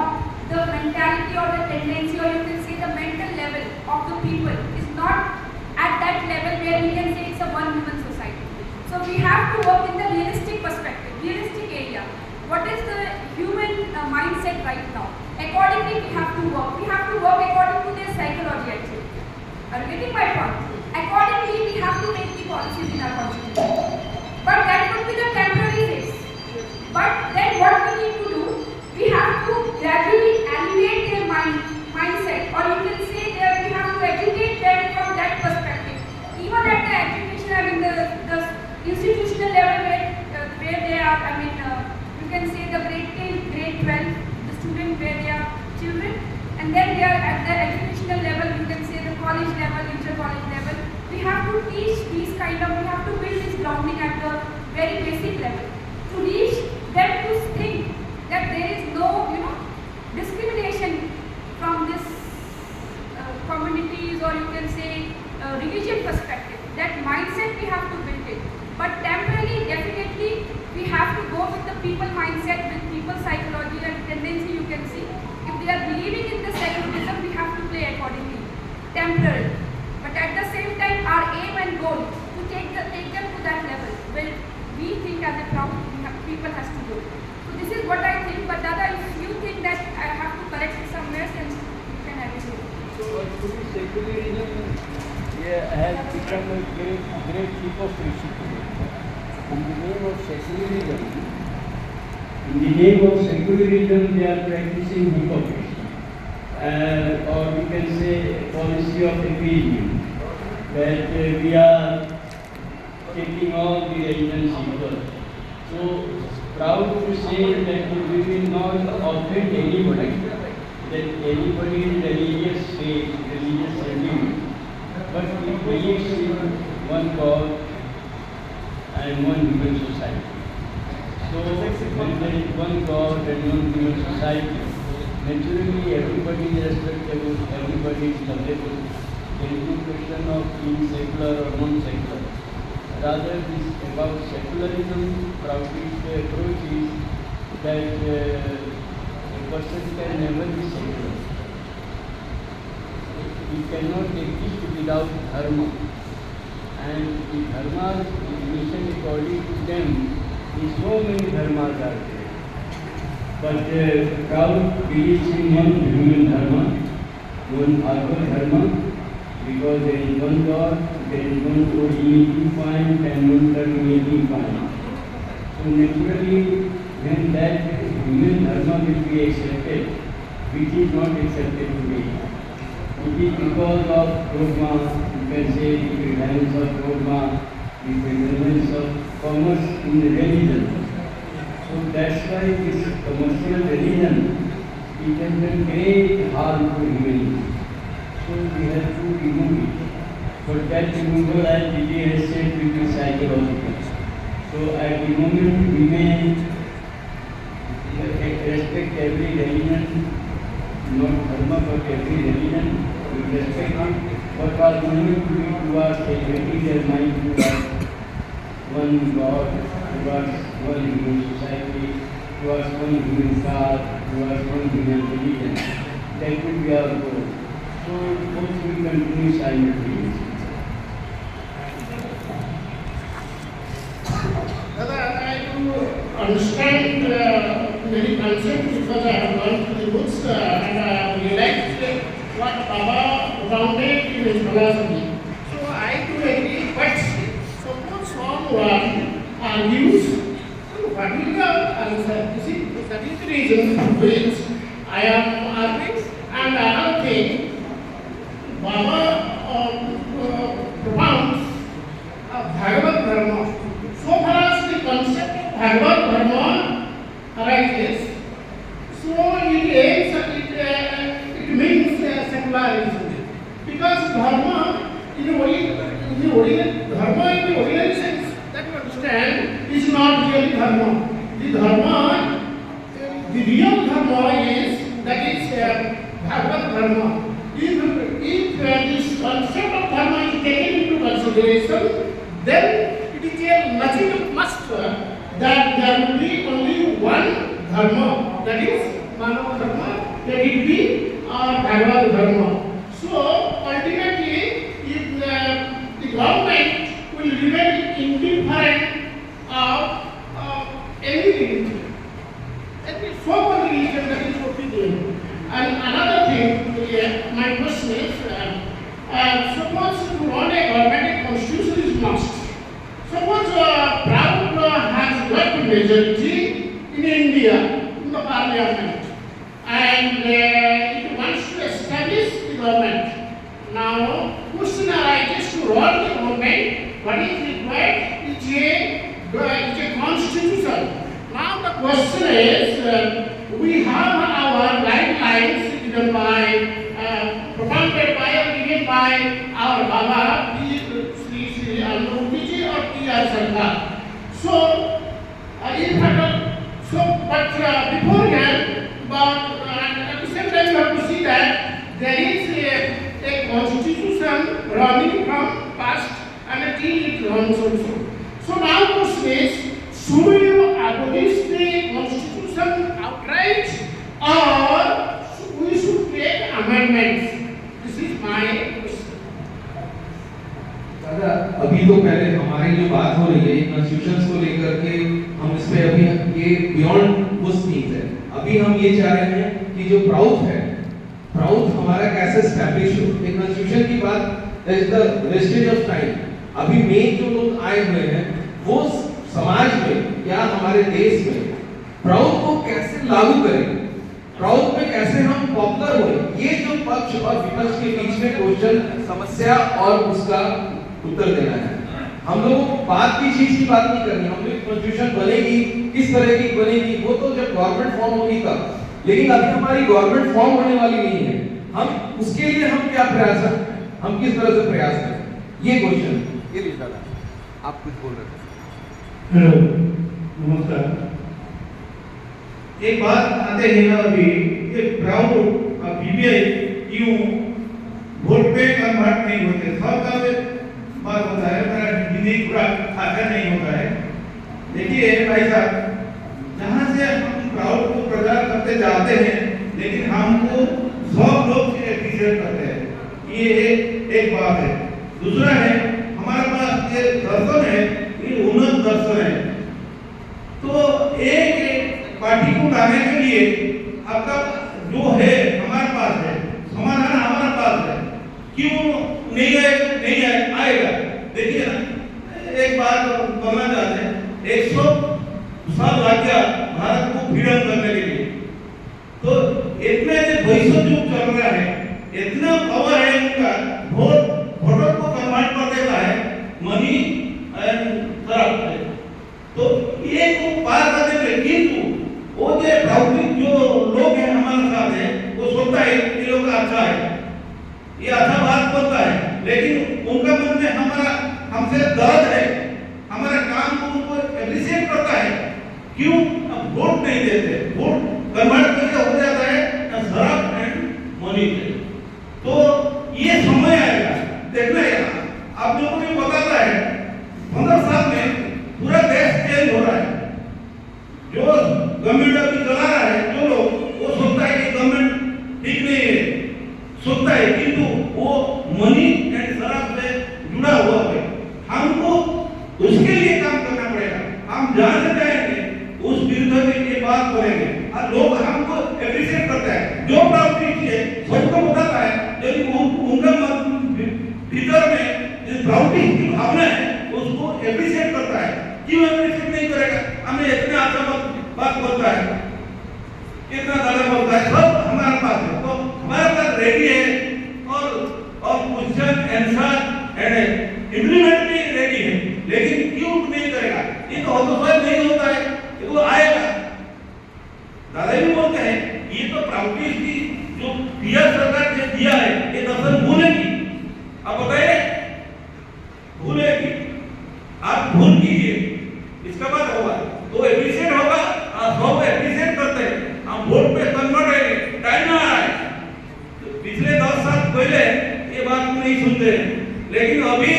the mentality or the tendency or you can say the mental level of the people is not at that level where we can say it's a one human society. So we have to work in the realistic perspective, realistic area. What is the human mindset right now? Accordingly, we have to work. We have to work according to their psychology actually. Are you getting my point? Accordingly, we have to make the policies in our constitution. But that would be the temporary phase. But then what we need to do, we have to gradually elevate their mindset, or you can say that we have to educate them from that perspective. Even at the education, I mean the institutional level where they are, I mean you can say the grade 10, grade 12, the student where they are children, and then they are at the educational level, you can say the college level, inter-college level. We have to teach these kind of, we have to build this grounding at the very basic level to reach them to think that there is no, discrimination from this communities or you can say religion perspective. That mindset we have to build it. But temporarily, definitely, we have to go with the people mindset, with people psychology and tendency you can see. If they are believing in the secularism, we have to play accordingly, temporarily. But at the same time, our aim and goal to take them to that level where we think as a Prout people has to go. So this is what I think. But Dada, if you think that I have to correct it somewhere, then you can add it here. So actually secularism has become a great hypocrisy today. In the name of secularism, they are practicing hypocrisy. Or we can say policy of appeasement, that we are taking all the religions equal. So proud to say that we will not offend anybody, that anybody is religious faith, religious sentiment, but we believe in one God and one human society. So when there is one God and one human society, naturally everybody is respectable, everybody is lovable. There is no question of being secular or non-secular. Rather, this about secularism, Proutist approach is that a person can never be secular. He cannot exist without dharma. And the dharma's definition according to them is so many dharmas are there. But Prout believes in one human dharma, one Atma dharma, because there is one God, there is one originality point and one terminality point. So naturally, when that human dharma will be accepted, which is not accepted today, it is because of dogma, you can say the prevalence of dogma, the prevalence of commerce in the religion. So that's why this commercial religion, it has done great harm to humanity. So we have to remove it. But that removal, as Didi has said, will be psychological. So at the moment we may respect every religion, not dharma but every religion, we respect it. But for the moment we are celebrating their mind towards one God, towards one human society, towards one human caste, towards one human religion. That will be our goal. So both will continue simultaneously. I do understand many concepts because I have gone through the books and I have realized what Baba founded in his philosophy. So I do agree, but suppose someone argues, what will the answer? You see, that is the reason which I am arguing. And another thing, Baba propounds Bhagavad Dharma. So far as the concept of Bhagavad Dharma arises, so it means secularism. Because Dharma, in the original sense that you understand, is not really Dharma. The real Dharma is, that is Bhagavad Dharma. If this concept of Dharma is taken into consideration, then it is a nothing must that there will be only one Dharma, that is Manava Dharma, that it be Bhagavad Dharma. So ultimately, if the government will remain indifferent of any religion, so one religion, that is what we do. And another thing, my question is, suppose you want a government, a constitution is must. Suppose Proud has got majority in India, in the parliament, and it wants to establish the government. Now, question arises to run the government, what is required is a constitution. Now the question is, we have our guidelines given by, propounded by or given by our Baba, Sri Anupji or P.R. Sarkar. So, beforehand, but at the same time you have to see that there is a constitution running from past and until it runs also. So now the question is, should we abolish the constitution outright or we should take amendments? This is my question. दादा, अभी तो पहले हमारी जो बात हो रही है कॉन्स्टिट्यूशंस को लेकर के, हम इस पे अभी ये बियॉन्ड उस थिंग्स है। अभी हम ये चाह रहे हैं कि जो प्राउड है, प्राउड हमारा कैसे एस्टैब्लिश हो। एक कॉन्स्टिट्यूशन की बात, that is the wastage of time. अभी मेन जो लोग आए हुए हैं वो समाज में या हमारे देश में प्राउड को कैसे लागू करें, प्राउड में कैसे हम पॉपुलर हों, ये जो पक्ष और विपक्ष के बीच में क्वेश्चन, समस्या और उसका उत्तर देना है। हम लोगों को बात की चीज की बात नहीं करनी, हम लोग कॉन्स्टिट्यूशन बनेगी किस तरह की बनेगी वो तो जब गवर्नमेंट फॉर्म होगी तब, लेकिन अभी हमारी गवर्नमेंट फॉर्म होने वाली नहीं है। हम उसके लिए हम क्या प्रयास करें, हम किस तरह से प्रयास करें, ये क्वेश्चन। ये लीजिए दादा, आप कुछ बोल रहे थे। हेलो, नमस्कार। एक बात आते हैं ना, अभी ये प्राउड और पीबीआई यूं वोट पे कन्वर्ट नहीं होते, सबका बात होता है, मेरा हिंदी पूरा अच्छा नहीं होता है। देखिए भाई साहब, जहाँ से हम प्राउड को प्रचार करते जाते हैं, लेकिन हमको सब लोग एप्रिशिएट करते हैं, ये एक बात है। दूसरा है, हमारे पास ये दर्शन है, ये उन्नत दर्शन है। तो एक पार्टी को लाने के लिए आपका जो है हमारे पास है, समाधान हमारे पास है, क्यों नहीं आएगा। देखिए ना, एक बात बोलना चाहते हैं, 100 साल लग गया भारत को फ्रीडम करने के लिए, तो इतने वैश्विक युग चल रहा है, इतना पावर है उनका, वोटर को कन्वर्ट कर देता है मनी एंड तरफ। तो ये को पार करने के लिए लेकिन उनका मन में हमारा हमसे दर्द है, हमारा काम को उनको एप्रिशिएट करता है। क्यों अब वोट नहीं देते, वोट कन्वर्ट करके हो जाता है शराब एंड मनी पे। तो ये समय आएगा, देखना है आप लोगों को बताता है 15 साल में पूरा देश चेंज हो रहा है। जो गवर्नमेंट अभी चला रहा है, जो लोग वो सोचता है कि गवर्नमेंट ठीक नहीं है, सोचता है, किंतु वो मनी एंड शराब से जुड़ा हुआ है। हमको उसके लिए काम करना पड़ेगा। हम जहाँ से जाएंगे उस विरुद्ध में ये बात करेंगे और लोग हमको एप्रिशिएट करता है। जो प्राउड है सबको बताता है, लेकिन उनका भीतर में जो प्राउड की भावना है उसको एप्रिशिएट करता है। क्यों एप्रिशिएट नहीं करेगा? हमें इतना अच्छा बात बोलता है, इतना ज्यादा बोलता है, सब हमारे पास है, तो हमारे पास रेडी है और क्वेश्चन आंसर एंड इम्प्लीमेंट भी रेडी है। लेकिन क्यों नहीं करेगा? ये तो स्वयं नहीं होता है, ये तो आएगा। दादा भी बोलते हैं ये तो प्राउडिस की जो दिया सरकार ने दिया है ये दर्शन भूलेगी। अब बताइए भूलेगी, आप भूल कीजिए, इसका बाद होगा तो एप्रिशिएट होगा। सब एप्रिशिएट करते हैं, हम वोट पे कन्वर्ट होंगे, टाइम आ रहा है। पिछले 10 साल पहले ये बात नहीं सुनते, लेकिन अभी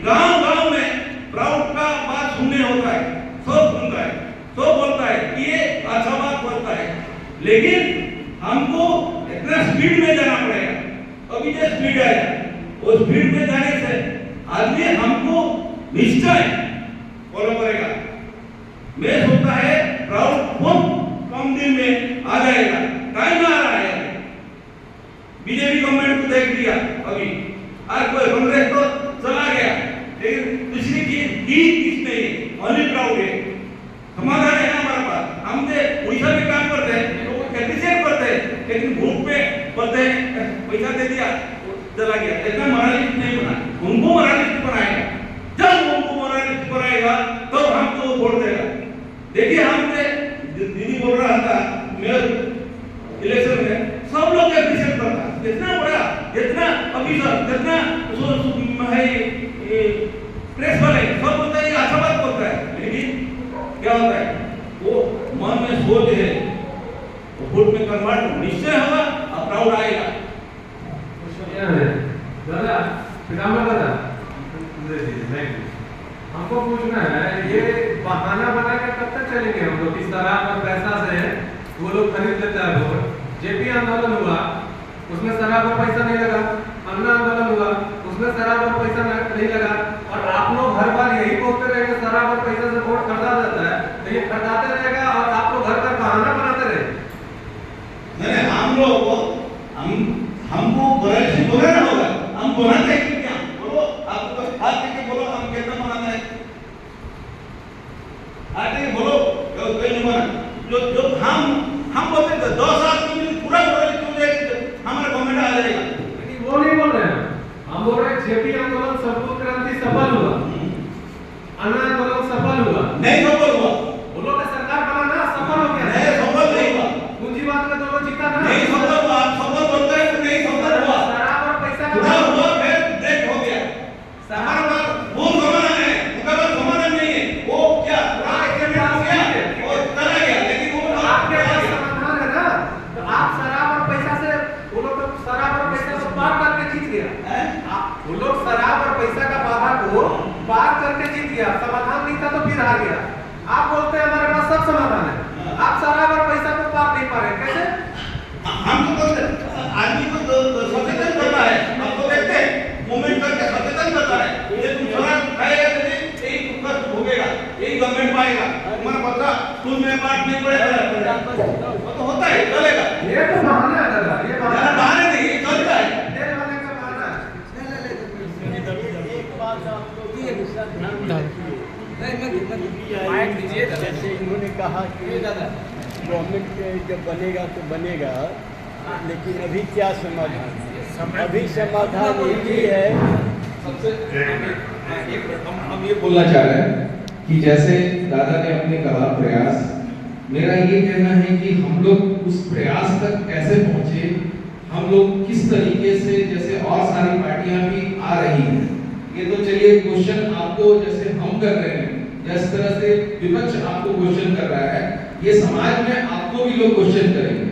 गांव-गांव में प्राउड का बात सुनने होता है, सब सुनता है, सब बोलता है कि ये अच्छा बात बोलता है। लेकिन हमको इतना स्पीड में जाना पड़ेगा। अभी जो स्पीड है वो स्पीड में जाने से आदमी हमको निश्चय फॉलो करेगा। मैं सोचता है प्राउड बहुत कम दिन में आ जाएगा, टाइम आ रहा है। बीजेपी गवर्नमेंट को देख लिया अभी, और कोई कांग्रेस तो चला गया, लेकिन दूसरी चीज की किसने ओनली प्राउड है। समाधान है हमारे पास। हम उड़ीसा में काम करते हैं, लोग एप्रिशिएट करते हैं, लेकिन भूख पे बोलते हैं पैसा दे दिया चला गया। इतना मोरालिस्ट नहीं बना, उनको मोरालिस्ट बनाएगा। जब उनको मोरालिस्ट बनाएगा तो हमको वोट देगा। देखिए हमने दीदी बोल रहा था मेयर इलेक्शन में सब लोग एप्रिशिएट करता है, जितना बड़ा जितना ऑफिसर जितना प्रेस वाले सब बोलता है अच्छा बात बोलता है, लेकिन क्या होता है वो मन में सोच है तो वोट में कन्वर्ट निश्चय होगा और प्राउड आएगा। दादा पितामह दादा हमको पूछना है, ये बहाना बना के कब तक चलेंगे हम लोग? किस तरह पर पैसा से वो लोग खरीद लेता है वोट। जेपी आंदोलन हुआ उसमें शराब और पैसा नहीं लगा, अन्ना आंदोलन हुआ उसमें शराब और पैसा नहीं लगा, और आप लोग हर बार यही बोलते रहे कि शराब और पैसा से वोट खरीदा जाता है, तो ये खरीदाते रहेगा और आप लोग घर घर बहाना बनाते रहे। नहीं, हम लोग को हमको गलत बोलना होगा। हम बनाते हैं क्या? बोलो आपको हाथ देके बोलो हम कितना बनाते हैं, हाथ देके बोलो कोई नहीं बना। जो हम बोलते हैं 10 आदमी पूरा हमारा गवर्नमेंट आ जाएगा, लेकिन वो नहीं बोल रहे हैं। हम बोल रहे हैं जेपी आंदोलन संपूर्ण क्रांति सफल हुआ, अन्ना आंदोलन सफल हुआ, नहीं सफल हुआ। बोलो कि सरकार बनाना सफल हो गया, नहीं सफल नहीं हुआ। पूंजीवाद में दोनों जीता ना, नहीं सफल हुआ। सफल बोलते हैं नहीं सफल हुआ, शराब और पैसा पूरा हुआ फिर ब्रेक हो गया। हमारे पास वो समाधान है, उनका पास समाधान नहीं है। वो क्या एक्सीडेंट हो गया और चला गया, लेकिन वो आपके पास समाधान है ना। तो आप शराब और पैसा से वो लोग तो शराब और पैसा को पार करके जीत गया। वो लोग शराब और पैसा का बाधा को पार करके जीत गया, समाधान नहीं था तो फिर हार गया। आप बोलते हैं हमारे पास सब समाधान है, आप शराब और पैसा को पार नहीं पा रहे, कैसे? हम तो बोलते आदमी को सचेतन करना है। आपको देखते हैं मूवमेंट करके सचेतन करता है, ये तुम शराब खाएगा तो यही तुम कष्ट भोगेगा, यही गवर्नमेंट पाएगा। तुम्हारा बच्चा स्कूल में पाठ नहीं पढ़ेगा, वो तो होता है, चलेगा। ये तो बहाना है दादा, ये बहाने नहीं, ये चलता है। ये वाले का बहाना है। जैसे इन्होंने कहा कि गवर्नमेंट जब बनेगा तो बनेगा, लेकिन अभी क्या समाधान? अभी समाधान यही है। हम ये बोलना चाह रहे हैं कि जैसे दादा ने अपने कहा प्रयास, मेरा ये कहना है कि हम लोग उस प्रयास तक कैसे पहुंचे हम लोग किस तरीके से, जैसे और सारी पार्टियां भी आ रही हैं, ये तो चलिए क्वेश्चन आपको जैसे हम कर रहे हैं, जिस तरह से विपक्ष आपको क्वेश्चन कर रहा है, ये समाज में आपको भी लोग क्वेश्चन करेंगे।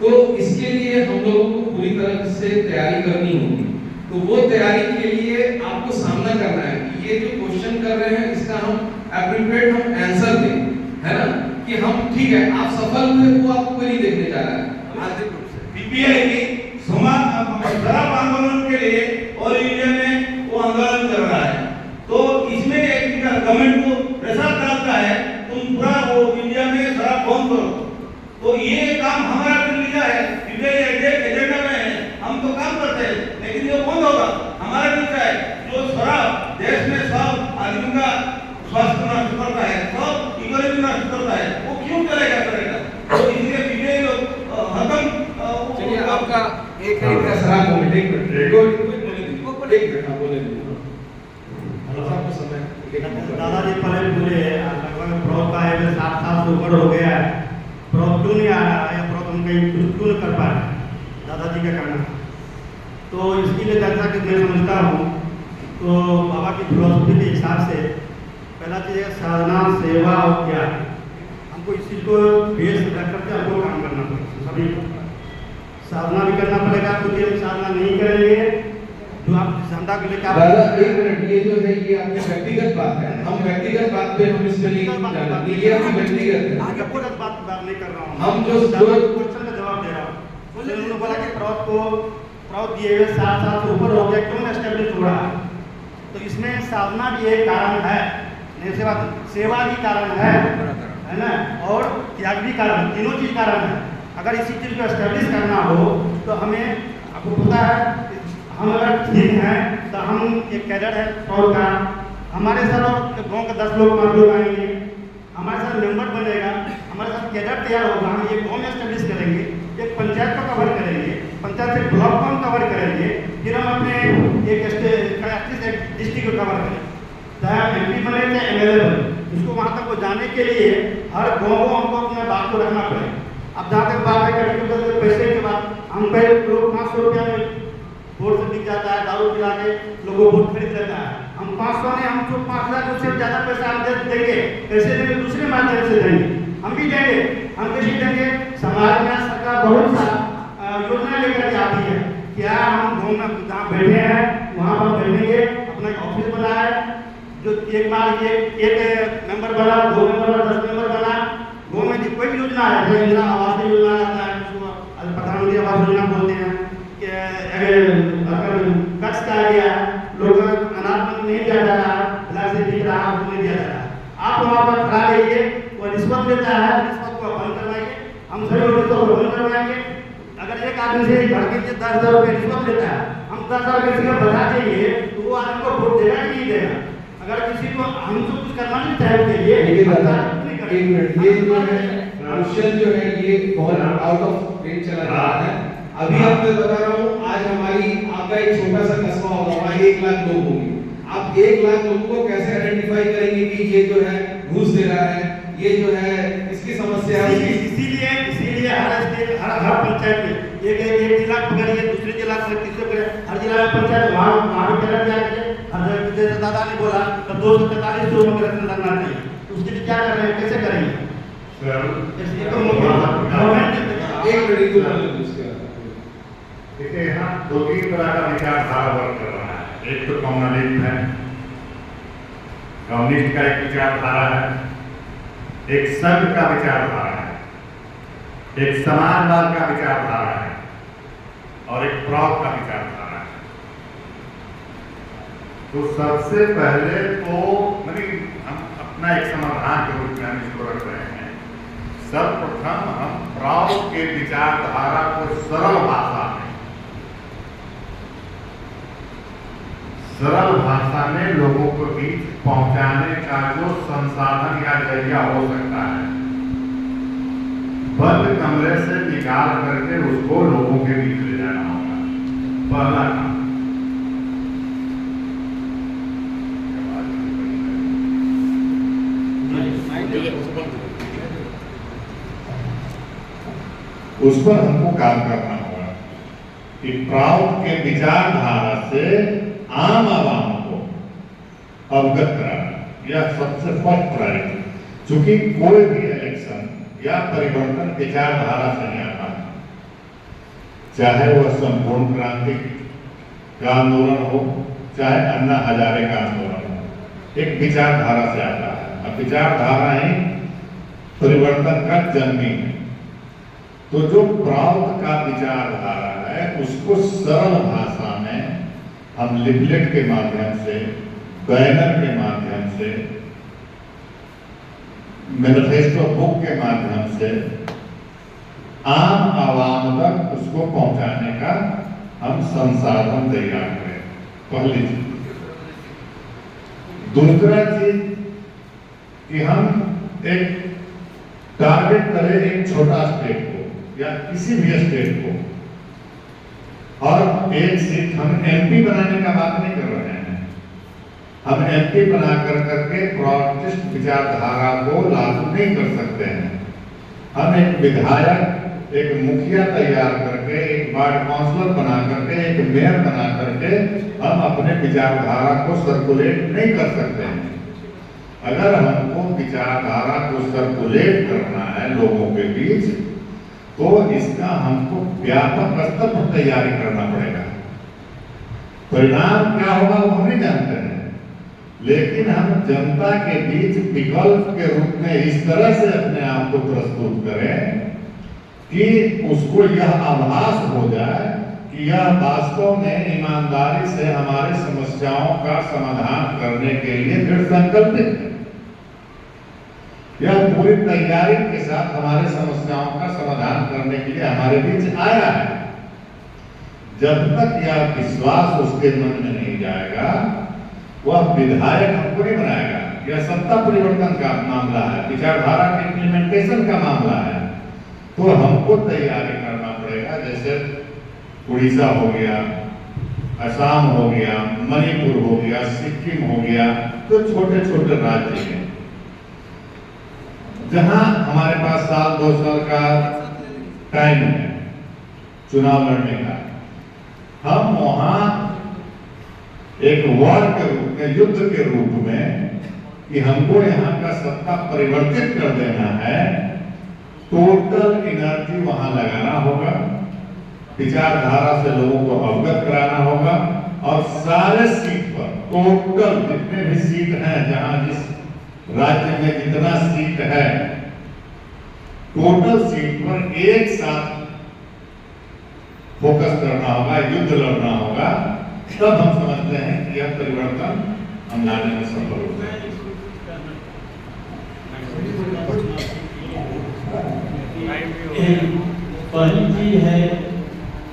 तो इसके लिए हम लोगों को पूरी तरह से तैयारी करनी होगी। तो वो तैयारी के लिए आपको सामना करना है कि ये जो क्वेश्चन कर रहे हैं इसका हम एप्रोप्रिएट हम आंसर दें, है ना, कि हम ठीक है आप सफल हुए वो आपको कोई नहीं देखने जा रहा है। आर्थिक रूप से पीपीआई की शराब आंदोलन के लिए और इंडिया में वो आंदोलन कर रहा है, तो इसमें एक गवर्नमेंट को प्रेशर डालता है तुम पूरा वो इंडिया में शराब बंद करो। तो ये काम हमारा कर लिया है, पीपीआई एजेंडा में है, हम तो काम करते हैं, लेकिन ये बंद होगा। हमारा क्या है, जो शराब देश में सब आदमी का स्वास्थ्य नष्ट करता है, सब इकोनॉमी नष्ट करता है, वो क्यों करेगा? तो इसलिए पीपीआई चलिए आपका एक एक का सवाल बोले, एक मिनट बोले दादाजी पहले बोले लगभग प्रॉप का है 7 साल से ऊपर हो गया है, प्रॉप क्यों नहीं आ रहा है, प्रॉप हम कहीं क्यों नहीं कर पा रहे, दादाजी का कहना। तो इसके लिए जैसा कि मैं समझता हूँ, तो बाबा की फिलोसफी के हिसाब से पहला चीज़ है साधना, सेवा और त्याग। हमको इस चीज़ को बेस रख करके हमको काम करना पड़ेगा। सभी साधना भी करना पड़ेगा, क्योंकि हम साधना नहीं करेंगे जो आप क्षमता के लिए दादा एक मिनट, ये जो है ये आपकी व्यक्तिगत बात है, हम व्यक्तिगत बात पे हम इसमें नहीं जाना, ये आपकी व्यक्तिगत है। आगे पूरा बात नहीं कर रहा हूँ, हम जो क्वेश्चन का जवाब दे रहा हूँ। उन्होंने बोला कि प्रॉप दिए हुए 7 साल से ऊपर हो गया, क्यों एस्टेब्लिश हो रहा है? तो इसमें साधना भी एक कारण है, सेवा भी कारण है ना, और त्याग भी कारण, तीनों चीज कारण है। अगर इसी चीज को एस्टेब्लिश करना हो तो हमें, आपको पता है, हम अगर ठीक हैं तो हम एक कैडर है प्रॉप का, हमारे साथ गाँव के 10 लोग 5 लोग आएंगे, हमारे साथ मेंबर बनेगा, हमारे साथ कैडर तैयार होगा, हम ये गाँव में एस्टेब्लिश करेंगे, एक पंचायत को कवर करेंगे, पंचायत से ब्लॉक को हम कवर करेंगे, फिर हम अपने एक डिस्ट्रिक्ट को कवर करेंगे, चाहे MP बने चाहे MLA बने, उसको वहाँ तक को जाने के लिए हर गाँव को हमको अपने बात को रखना पड़ेगा। अब जहाँ तक बात है कभी पैसे के बाद, हम पहले लोग 500 रुपया में वोट से बिक जाता है, दारू पिला के लोगों वोट खरीद लेता है। हम 500 नहीं, हम जो 5,000 उससे ज़्यादा पैसा हम देंगे, पैसे देंगे दूसरे माध्यम से देंगे, हम भी देंगे। हम कैसे देंगे? समाज में सरकार बहुत सा योजना लेकर के आती है, क्या हम गाँव में जहाँ बैठे हैं वहाँ पर बैठेंगे, अपना ऑफिस बना है, जो एक बार एक मेंबर बना, 2 मेंबर, 10 मेंबर बना, गाँव में कोई भी योजना है, इंदिरा आवास योजना आता है, प्रधानमंत्री आवास योजना बोलते हैं, कि अगर टैक्स का आ गया, लोग अनाज नहीं दिया जा रहा, ब्लैक से दिख रहा, उसको नहीं दिया जा रहा, आप वहाँ पर खड़ा रहिए, वो रिश्वत देता है, रिश्वत को बंद करवाइए, हम सभी रिश्वत को बंद करवाएंगे। अगर एक आदमी से घर के लिए 10,000 रुपये रिश्वत देता है, हम 10,000 किसी को बता देंगे तो वो आदमी को वोट देगा कि नहीं देगा। अगर किसी को हमको कुछ करना नहीं चाहिए उसके लिए, एक मिनट, ये जो है क्वेश्चन जो है ये बहुत आउट ऑफ रेंज चला जा रहा है। अभी आप मैं बता रहा हूँ, आज हमारी आपका एक छोटा सा कस्बा होगा, वहाँ 1 लाख लोग होंगे, आप 1 लाख लोगों को कैसे आइडेंटिफाई करेंगे कि ये जो है घूस दे रहा है, ये जो है इसकी समस्या है? इसीलिए हर पंचायत में एक जिला पकड़िए, दूसरे जिला पर तीसरे पर, हर जिला में पंचायत वहाँ भी कलर जाके, हर जैसे दादा ने बोला तो 243 जो में लगना चाहिए, उसके लिए क्या कर रहे हैं, कैसे करेंगे? देखिए यहाँ 2-3 तरह का विचारधारा वर्क कर रहा है। एक तो कम्युनिस्ट है, कम्युनिस्ट का एक विचारधारा है, एक संघ का विचारधारा है, एक समाजवाद का विचारधारा है, और एक प्रॉप का विचारधारा है। तो सबसे पहले तो हम अपना एक समाधान के रूप में हम इसको रख रहे हैं। सर्वप्रथम हम प्रॉप के विचारधारा को सरल भाषा में लोगों को बीच पहुंचाने का जो संसाधन या जरिया हो सकता है, बंद कमरे से निकाल करके उसको लोगों के बीच ले जाना होगा, पहला काम। उस पर हमको काम करना होगा। कि प्राउड के विचारधारा से आम आवाम को अवगत कराना यह सबसे फर्स्ट प्रायोरिटी। चूंकि कोई भी इलेक्शन या परिवर्तन विचारधारा से नहीं आता, चाहे वह संपूर्ण क्रांति का आंदोलन हो, चाहे अन्ना हजारे का आंदोलन हो, एक विचारधारा से आता है। अब विचारधारा ही परिवर्तन का जननी है। तो जो प्राउड का विचारधारा है उसको सरल भाषा में हम लिफलेट के माध्यम से, बैनर के माध्यम से, मैनिफेस्टो बुक के माध्यम से आम आवाम तक उसको पहुंचाने का हम संसाधन तैयार करें, पहली चीज। दूसरा चीज कि हम एक टारगेट करें एक छोटा स्टेट को या किसी भी स्टेट को, और एक सीट हम एमपी बनाने का बात नहीं कर रहे हैं। हम एमपी बना करके प्रोटेस्ट विचारधारा को लागू नहीं कर सकते हैं। हम एक विधायक, एक मुखिया तैयार करके, एक वार्ड काउंसलर बना करके, एक मेयर बना करके हम अपने विचारधारा को सर्कुलेट नहीं कर सकते हैं। अगर हमको विचारधारा को सर्कुलेट करना है लोगों के बीच, तो इसका हमको व्यापक स्तर पर तैयारी करना पड़ेगा। परिणाम क्या होगा वो हम नहीं जानते हैं, लेकिन हम जनता के बीच विकल्प के रूप में इस तरह से अपने आप को प्रस्तुत करें कि उसको यह आभास हो जाए कि यह वास्तव में ईमानदारी से हमारी समस्याओं का समाधान करने के लिए दृढ़ संकल्पित है। यह पूरी तैयारी के साथ हमारी समस्याओं का समाधान करने के लिए हमारे बीच आया है। जब तक यह विश्वास उसके मन में नहीं जाएगा, वह विधायक हमको नहीं बनाएगा। यह सत्ता परिवर्तन का मामला है, विचारधारा के इम्प्लीमेंटेशन का मामला है। तो हमको तैयारी करना पड़ेगा। जैसे उड़ीसा हो गया, असम हो गया, मणिपुर हो गया, सिक्किम हो गया, तो छोटे छोटे राज्य हैं जहां हमारे पास साल 2 साल का टाइम है चुनाव लड़ने का। हम वहां एक वॉर के रूप में, युद्ध के रूप में, कि हमको यहाँ का सत्ता परिवर्तित कर देना है, टोटल एनर्जी वहां लगाना होगा, विचारधारा से लोगों को अवगत कराना होगा, और सारे सीट पर टोटल जितने भी सीट हैं, जहां जिस राज्य में जितना सीट है, टोटल सीट पर एक साथ फोकस करना होगा, युद्ध लड़ना होगा। तब हम समझते हैं कि यह परिवर्तन हम लाने में सफल होते हैं। पहली चीज है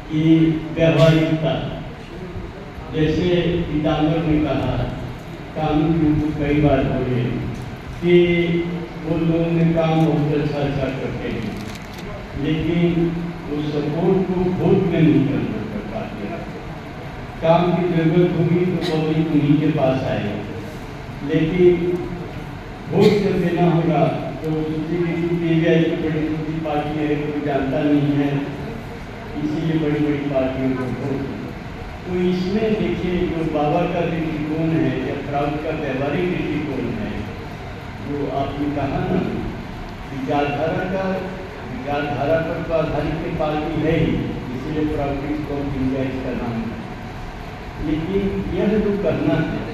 कि व्यवहारिकता। जैसे पीताम्बर ने कहा, कानून के ऊपर कई बार बोले कि वो लोगों ने काम बहुत अच्छा करते हैं, लेकिन वो सपोर्ट को वोट में नहीं कर पाते। काम की जरूरत होगी तो पब्लिक उन्हीं के पास आएगा, लेकिन वोट जब देना होगा तो पीवीआई की बड़ी छोटी पार्टी है, कोई जानता नहीं है, इसीलिए बड़ी बड़ी पार्टियों को वोट। तो इसमें देखिए, जो बाबा का दृष्टिकोण है या प्राउड का व्यवहारिक दृष्टिकोण है, जो आपने कहा ना, विचारधारा पर तो आधारित की पार्टी है ही, इसलिए प्राउड ऑफ इंडिया इसका नाम है। लेकिन यह जो करना है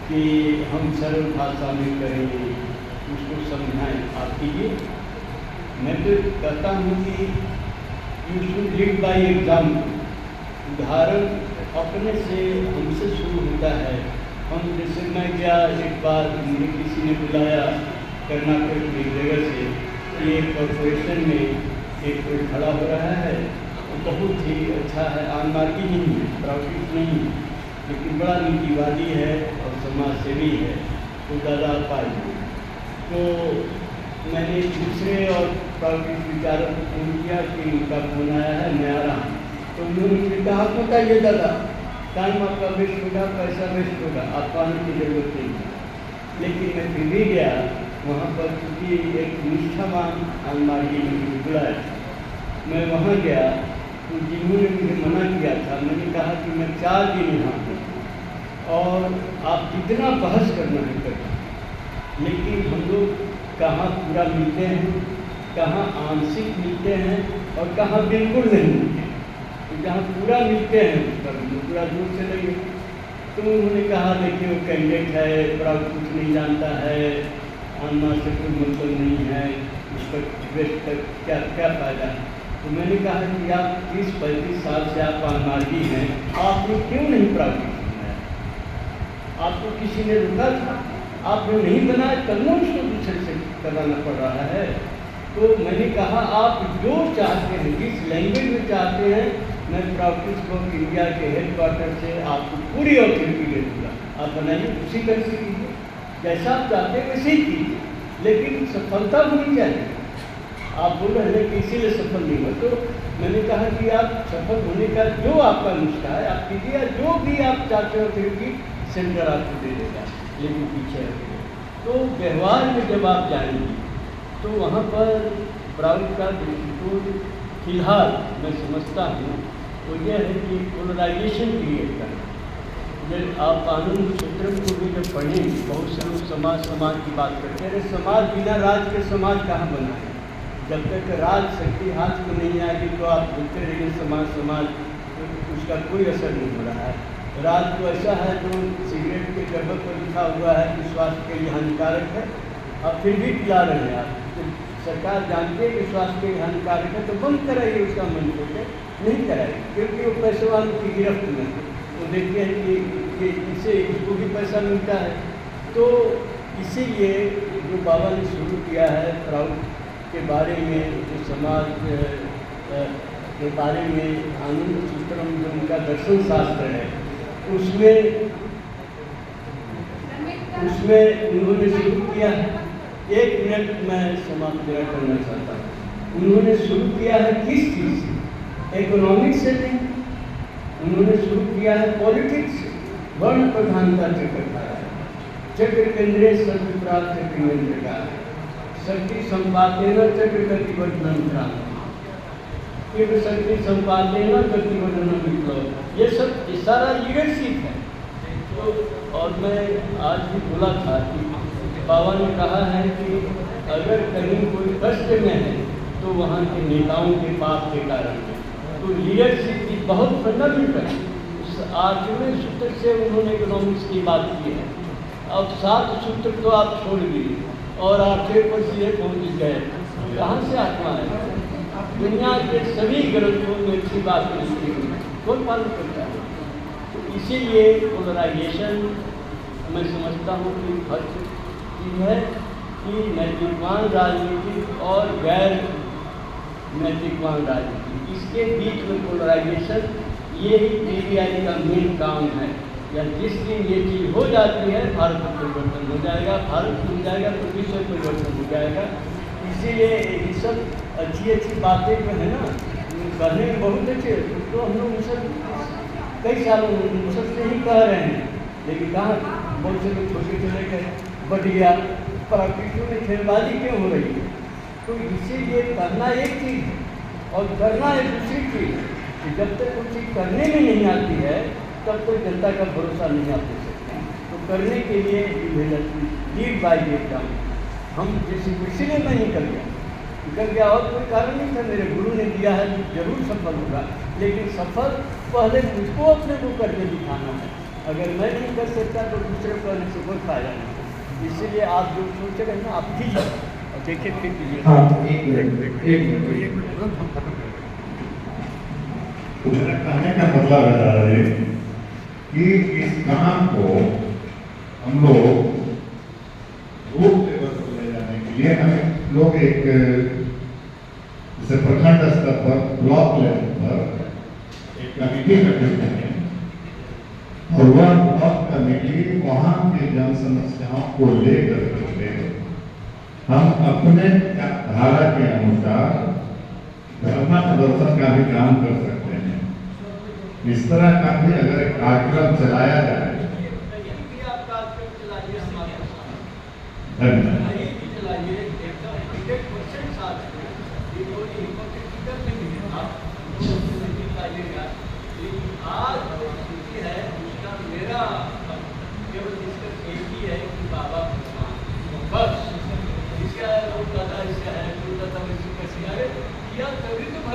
कि हम सरल भाषा में करेंगे, उसको समझाएं, आप कीजिए। मैं तो कहता हूँ कि you should lead by example. उदाहरण अपने से, हमसे शुरू होता है। हम जैसे मैं गया एक बार, मुझे किसी ने बुलाया कर्नाटक की जगह से कि एक कॉर्पोरेशन में एक कोई खड़ा हो रहा है, वो बहुत ही अच्छा है, आनमार्गी नहीं है, प्रॉफिट नहीं है, लेकिन बड़ा नीतिवादी है और समाज सेवी है, तो दादा पाई। तो मैंने दूसरे और प्रॉफिट विचारक को फोन किया कि उनका फोन आया है, मैं आ रहा हूँ। तो उन्होंने कहा, आप बताइए दादा, टाइम आपका वेस्ट होगा, पैसा वेस्ट होगा, आपको आने की जरूरत नहीं है। लेकिन मैं फिर भी गया वहाँ पर, क्योंकि एक निष्ठावान आनमार्गी ने बुलाया। मैं वहाँ गया तो जिन्होंने मुझे मना किया था, मैंने कहा कि मैं 4 दिन यहाँ हूँ और आप जितना बहस करना है करना, लेकिन हम लोग कहाँ पूरा मिलते हैं, कहाँ आंशिक मिलते हैं और कहाँ बिल्कुल नहीं मिलते हैं। तो जहाँ पूरा मिलते हैं उस पर हम लोग पूरा जोर से लगे। तो उन्होंने कहा देखिए वो कैंडिडेट है, प्राउड कुछ नहीं जानता है, आना से कोई मतलब नहीं है, उस पर डिबेट कर क्या क्या फ़ायदा है। तो मैंने कहा कि आप 30-35 साल से आप आमादी हैं, आपने क्यों नहीं प्राउड बनाया? आपको किसी ने रोका था? आपने नहीं बनाया, करना उसको दूसरे से कराना पड़ रहा है। तो मैंने कहा आप जो चाहते हैं, जिस लैंग्वेज में चाहते हैं, मैं प्रॉपर्टीज ऑफ इंडिया के हेडक्वार्टर से आपको पूरी ऑथोरिटी दे दूँगा, आप बनाइए, उसी तरह से कीजिए, जैसा आप चाहते हैं वैसे ही कीजिए, लेकिन सफलता होनी चाहिए। आप बोल रहे हैं कि इसीलिए सफल नहीं हुआ, तो मैंने कहा कि आप सफल होने का जो आपका नुस्खा है आप कीजिए, जो भी आप चाहते हो ऑथोरिटी सेंटर आपको दे देगा, लेकिन पीछे रखिए। तो व्यवहार में जब आप जाएंगे तो वहाँ पर प्राउड का दृष्टिकोण फिलहाल मैं समझता हूँ तो यह है कि पोलराइजेशन क्रिएट करना। जब आप आनंद सूत्रम को भी जब पढ़ेंगे, बहुत से लोग समाज की बात करते हैं, समाज बिना राज के समाज कहाँ बना है? जब तक राज शक्ति हाथ में नहीं आएगी तो आप बोलते रहेंगे समाज, तो उसका कोई असर नहीं हो रहा है। राज तो ऐसा है जो सिगरेट के डब्बे पर लिखा हुआ है कि स्वास्थ्य के लिए हानिकारक है, अब फिर भी पिला रहे हैं आप। तो सरकार जानती है कि स्वास्थ्य के लिए हानिकारक है तो बंद कराइए उसका मन करके, नहीं कराइए, क्योंकि वो पैसे वालों की गिरफ्त में है। तो देखते हैं कि इससे इसको भी पैसा मिलता है। तो इसीलिए जो बाबा ने शुरू किया है प्राउड के बारे में, जो समाज के बारे में आनंद सूत्रम जो उनका दर्शन शास्त्र है, उसमें उन्होंने शुरू किया है। 1 मिनट मैं समाप्त करना चाहता हूँ। उन्होंने शुरू किया है किस चीज़ से? इकोनॉमिक से नहीं, उन्होंने शुरू किया है पॉलिटिक्स से। वर्ण प्रधानता चक्र केंद्रीय सर्व प्राप्त केंद्र का शक्ति संपादेन चक्र गतिवर्धन शक्ति संपादेन गतिवर्धन विप्लव, ये सब ये सारा लीडरशिप है। तो और मैं आज भी बोला था कि बाबा ने कहा है कि अगर कहीं कोई कष्ट में है तो वहाँ के नेताओं के पाप के कारण है। तो लीडरशिप की बहुत फंडामेंटल है। उस 8वें सूत्र से उन्होंने इकोनॉमिक्स की बात की है। अब 7 सूत्र तो आप छोड़ दिए और 8वें पर सीधे पहुँच गए। कहाँ से आत्मा है? दुनिया के सभी ग्रंथों में अच्छी बात लिखी हुई है, कौन पालन करता है? तो इसीलिए पोलराइजेशन मैं समझता हूँ कि फर्क चीज़ है कि नैतिकवान राजनीति और गैर नैतिकवान राजनीति, इसके बीच में पोलराइजेशन ये ही पीबीआई का मेन काम है। या जिस दिन ये चीज़ हो जाती है भारत में परिवर्तन हो जाएगा, भारत बन जाएगा तो विश्व परिवर्तन हो जाएगा। इसीलिए ये सब अच्छी बातें जो है ना कहने में बहुत अच्छे, तो हम लोग सब कई सालों से ही कह रहे हैं, लेकिन कहाँ बहुत से लोग छोटे चले गए, बढ़ गया, प्रकृति में खेलबाजी क्यों हो रही है? तो इसीलिए करना एक चीज़ है और करना एक दूसरी चीज़ है कि जब तक कोई चीज़ करने में नहीं आती है तब तक जनता का भरोसा नहीं आप दे सकते। तो करने के लिए लीड बाय एग्जाम, हम जैसे इसीलिए मैं निकल गया और कोई कारण नहीं था, मेरे गुरु ने दिया है तो जरूर सफल होगा, लेकिन सफल पहले मुझको अपने को करके दिखाना है। अगर मैं नहीं कर सकता तो दूसरे करने से कोई फायदा नहीं। इसीलिए आप जो सोच रहे हैं ना आप कीजिए और देखिए फिर कीजिए। मेरा कहने का मतलब है कि इस काम को हम लोग ग्रुप लेवल पर ले जाने के लिए हमें लोग एक जैसे प्रखंड स्तर पर, ब्लॉक लेवल पर एक कमेटी गठित करें और वह ब्लॉक कमेटी वहाँ के जन समस्याओं को लेकर के हम अपने धारा के अनुसार धरना प्रदर्शन का भी काम कर सकते हैं। इस तरह का भी अगर एक कार्यक्रम चलाया जाए। धन्यवाद।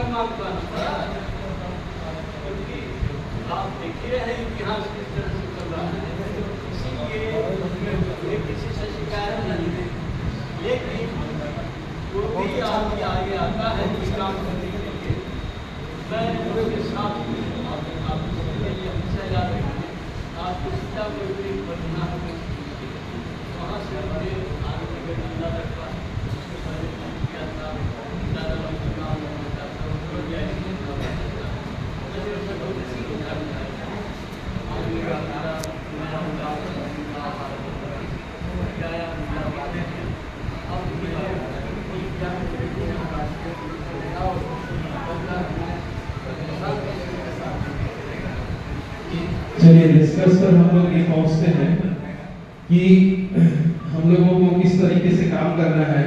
कर मांगता है। क्योंकि आप देखिए हैं इतिहास किस तरह से चल रहा है, इसीलिए किसी से शिकायत नहीं है, लेकिन जो भी आगे आगे आता है इस काम करने के लिए, मैं उसके साथ आपको सीधा कोई बढ़ना है, वहाँ से हमारे आने के धंधा लगता है, उसके पहले किया था ज़्यादा लंबा काम होता था, उसको जैसे चलिए डिस्कस पर हम लोग ये पहुंचते हैं कि हम लोगों को किस तरीके से काम करना है।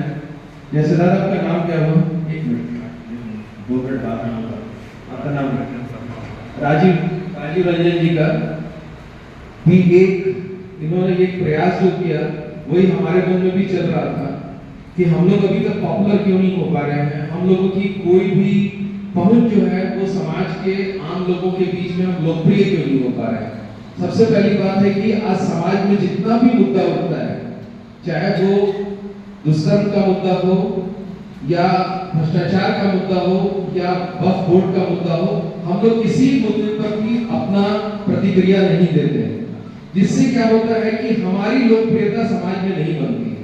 जैसे दादा आपका नाम क्या हुआ? 1 मिनट 2 मिनट बाद आपका नाम राजीव रंजन जी का भी इन्होंने एक प्रयास जो किया वही हमारे मन में भी चल रहा था कि हम लोग अभी तक पॉपुलर क्यों नहीं हो पा रहे हैं, हम लोगों की कोई भी पहुंच जो है वो समाज के आम लोगों के बीच में हम लोकप्रिय क्यों नहीं हो पा रहे हैं। सबसे पहली बात है कि आज समाज में जितना भी मुद्दा उठता है, चाहे वो दुष्कर्म का मुद्दा हो या भ्रष्टाचार का मुद्दा हो या वक्फ बोर्ड का मुद्दा हो, हम लोग किसी मुद्दे पर भी अपना प्रतिक्रिया नहीं देते हैं, जिससे क्या होता है कि हमारी लोकप्रियता समाज में नहीं बनती है।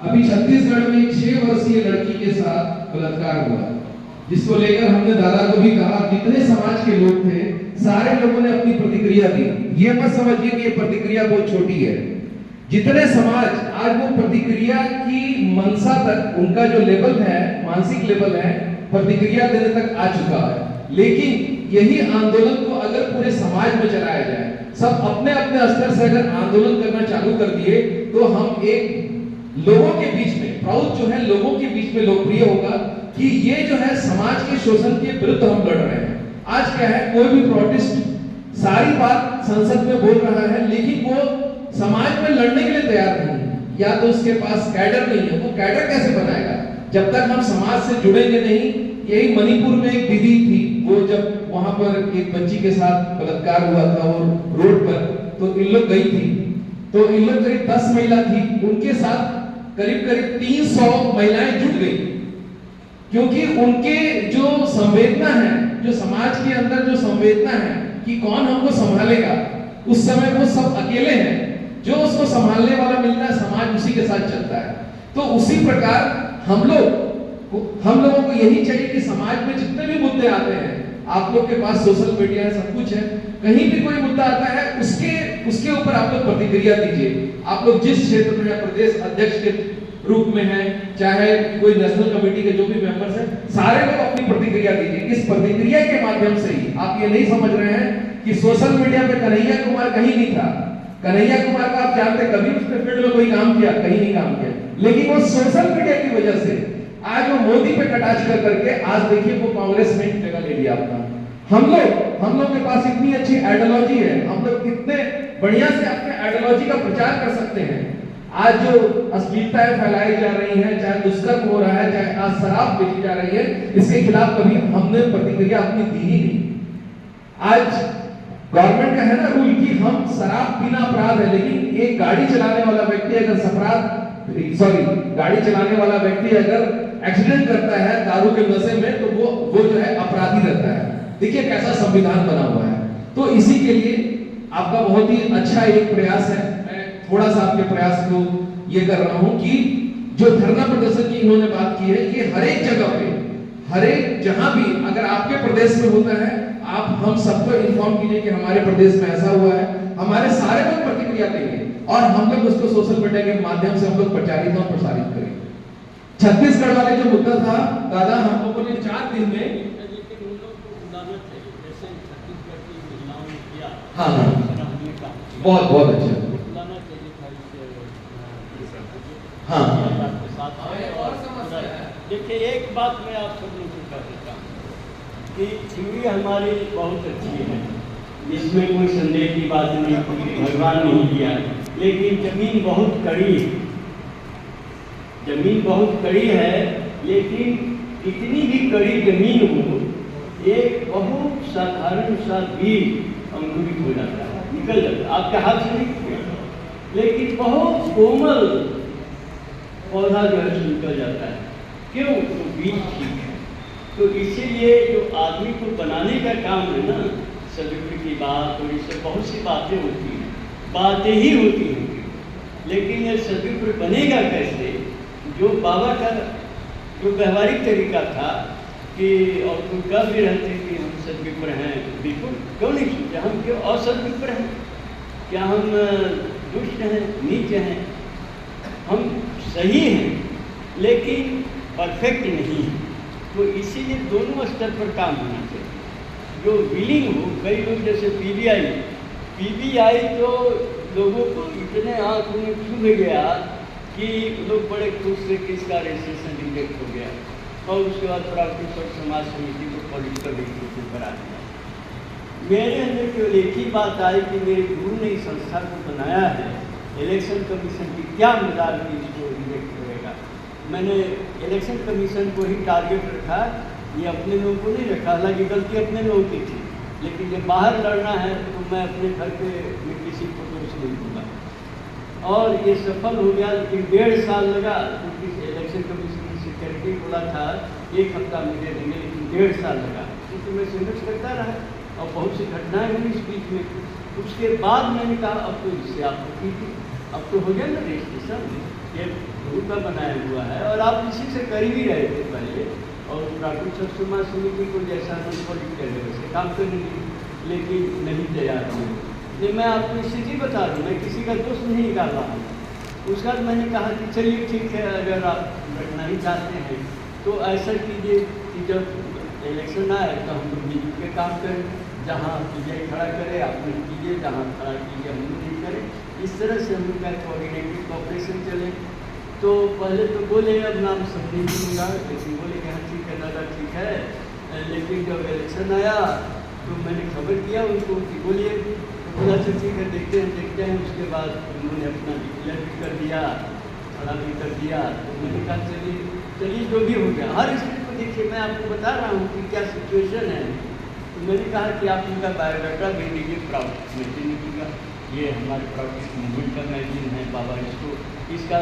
अभी छत्तीसगढ़ में 6 वर्षीय लड़की के साथ बलात्कार हुआ, जिसको लेकर हमने दादा को भी कहा, जितने समाज के लोग थे सारे लोगों ने अपनी प्रतिक्रिया दी। ये मत समझिए कि ये प्रतिक्रिया बहुत छोटी है, जितने समाज आज वो प्रतिक्रिया की मनसा तक उनका जो लेवल है, मानसिक लेवल है, प्रतिक्रिया देने तक आ चुका है। लेकिन यही आंदोलन को अगर पूरे समाज में चलाया जाए, सब अपने अपने स्तर से अगर आंदोलन करना चालू कर दिए, तो हम एक लोगों के बीच में प्राउड जो है लोगों के बीच में लोकप्रिय होगा कि ये जो है समाज के शोषण के विरुद्ध हम लड़ रहे हैं। आज क्या है, कोई भी प्रोटेस्ट सारी बात संसद में बोल रहा है, लेकिन वो समाज में लड़ने के लिए तैयार नहीं है, या तो उसके पास कैडर नहीं है। वो कैडर कैसे बनाएगा जब तक हम समाज से जुड़ेंगे नहीं। यही मणिपुर में एक दीदी थी, वो जब वहां पर एक बच्ची के साथ बलात्कार हुआ था और रोड पर, तो इन लोग गई थी, तो इन लोग करीब 10 महिला थी, उनके साथ करीब 300 महिलाएं जुट गई, क्योंकि उनके जो संवेदना है, जो समाज के अंदर जो संवेदना है कि कौन हमको संभालेगा, उस समय वो सब अकेले हैं, जो उसको संभालने वाला मिलता है समाज उसी के साथ चलता है। तो उसी प्रकार हम लोगों को यही चाहिए कि समाज में जितने भी मुद्दे आते हैं, आप लोग के पास सोशल मीडिया है, सब कुछ है, कहीं भी कोई मुद्दा आता है उसके ऊपर आप लोग प्रतिक्रिया दीजिए। आप लोग जिस क्षेत्र में है, प्रदेश अध्यक्ष के रूप में है, चाहे कोई नेशनल कमेटी के जो भी मेंबर्स हैं, सारे लोग अपनी प्रतिक्रिया दीजिए। इस प्रतिक्रिया के माध्यम से ही आप ये नहीं समझ रहे हैं कि सोशल मीडिया पे कन्हैया कुमार कहीं नहीं था। कन्हैया कुमार का आप जानते, कभी उसने फील्ड में कोई काम किया? कहीं नहीं काम किया, लेकिन वो सोशल मीडिया की वजह से आज वो मोदी पे कटाक्ष कर करके आज देखिए वो कांग्रेस में जगह ले लिया अपना। हम लोग के पास इतनी अच्छी आइडियोलॉजी है, हम लोग कितने बढ़िया से अपने आइडियोलॉजी का प्रचार कर सकते हैं। आज जो अश्लीलताएं फैलाई जा रही हैं, चाहे दुष्कर्म हो रहा है, चाहे आज शराब बेची जा रही है, इसके खिलाफ कभी हमने प्रतिक्रिया अपनी दी ही नहीं। आज गवर्नमेंट का है ना रूल कि हम शराब पीना अपराध है, लेकिन एक गाड़ी चलाने वाला व्यक्ति अगर एक्सीडेंट करता है दारू के नशे में, तो वो जो है अपराधी रहता है। देखिए कैसा संविधान बना हुआ है। तो इसी के लिए आपका बहुत ही अच्छा एक प्रयास है। मैं थोड़ा सा आपके प्रयास को ये कर रहा हूं कि जो धरना प्रदर्शन की इन्होंने बात की है, ये हर एक जगह पे, हर एक जहां भी अगर आपके प्रदेश में होता है, आप हम सबको इन्फॉर्म कीजिए कि हमारे प्रदेश में ऐसा हुआ है। हमारे सारे लोग प्रतिक्रिया देंगे और हम लोग उसको सोशल मीडिया के माध्यम से हम लोग प्रचारित और प्रसारित करेंगे। छत्तीसगढ़ वाले जो मुद्दा था दादा, हम लोगों ने 4 दिन में हाँ बहुत बहुत अच्छा हाँ। देखिए एक बात मैं आप सब लोग को कह देता हूँ कि थ्योरी हमारी बहुत अच्छी है, इसमें कोई संदेह की बात नहीं, भगवान नहीं दिया, लेकिन जमीन बहुत कड़ी है, जमीन बहुत कड़ी है। लेकिन कितनी भी कड़ी जमीन हो, एक बहुत साधारण सा बीज अंकुरित हो जाता है, निकल जाता है, आपके हाथ से नहीं निकलेगा, लेकिन बहुत कोमल पौधा जो है निकल जाता है। क्यों? तो बीज ठीक है। तो इसीलिए जो आदमी को बनाने का काम है ना, सदगुरु की बात और इससे बहुत सी बातें होती हैं, बातें ही होती हैं, लेकिन ये सदगुरु बनेगा कैसे? जो बाबा का जो व्यवहारिक तरीका था कि और कोई कह भी रहते कि हम सदगुरु हैं, बिल्कुल क्यों नहीं सोचे, हम क्यों असदगुरु हैं? क्या हम दुष्ट हैं, नीच हैं? हम सही हैं लेकिन परफेक्ट नहीं है। तो इसीलिए दोनों स्तर पर काम होना चाहिए, जो विलिंग हो। कई लोग जैसे पीबीआई तो लोगों को इतने आंखों में छू गया कि लोग बड़े खुश थे कि इसका रजिस्ट्रेशन रिजेक्ट हो गया, और उसके बाद प्राकृतिक और समाज समिति को पॉलिटिकल रजिस्ट्रेशन करा दिया। मेरे अंदर केवल एक ही बात आई कि मेरे गुरु ने इस संस्था को बनाया है, इलेक्शन कमीशन की क्या मजाल की इसको रिजेक्ट करेगा। मैंने इलेक्शन कमीशन को ही टारगेट रखा, ये अपने लोगों को नहीं रखा। हालांकि गलती अपने लोगों की थी, लेकिन जब बाहर लड़ना है तो मैं अपने घर पे मैं किसी को दोष नहीं दूंगा, और ये सफल हो गया। लेकिन 1.5 साल लगा, क्योंकि इलेक्शन कमीशन की सेक्रेटरी बोला था 1 हफ्ता में दे देंगे, लेकिन 1.5 साल लगा, क्योंकि मैं संघर्ष करता रहा और बहुत सी घटनाएं हुई इस बीच में। उसके बाद मैंने कहा अब तो इससे आप ठीक है, अब तो हो गया ना रजिस्ट्रेशन, ये गुरु का बनाया हुआ है, और आप इसी से कर ही रहे थे पहले, और प्राकृतिक समाज समिति को जैसा पॉलिटिक कर वैसे काम करने की, लेकिन नहीं तैयार हुए। ये मैं आपको स्थिति बता दूँ, मैं किसी का दोष नहीं निकाल रहा हूँ। उसके बाद मैंने कहा कि चलिए ठीक है, अगर आप रखना ही चाहते हैं तो ऐसा कीजिए कि जब इलेक्शन आए तो हम लोग मिल के काम करें, जहाँ पीजीआई खड़ा करे आप लोग कीजिए, जहाँ खड़ा कीजिए हम लोग नहीं करें। इस तरह से हम लोग का कोऑर्डिनेटेड कॉपरेशन चले। तो पहले तो बोले अब नाम सब नहीं दूँगा, लेकिन बोले कि हाँ ठीक है दादा ठीक है, लेकिन जब इलेक्शन आया तो मैंने खबर किया उनको कि बोलिए, तो बोला अच्छा ठीक है देखते हैं। उसके बाद उन्होंने अपना डिक्लेयर भी कर दिया, खड़ा भी कर दिया। तो मैंने कहा चलिए जो भी हो गया। हर स्टेट को देखिए, मैं आपको बता रहा हूँ कि क्या सिचुएशन है। तो मैंने कहा कि आप उनका बायोडाटा भेज दीजिए, प्राउड मैगजीन का, ये हमारे प्राउड मूवमेंट का मैगजीन है, बाबा इसका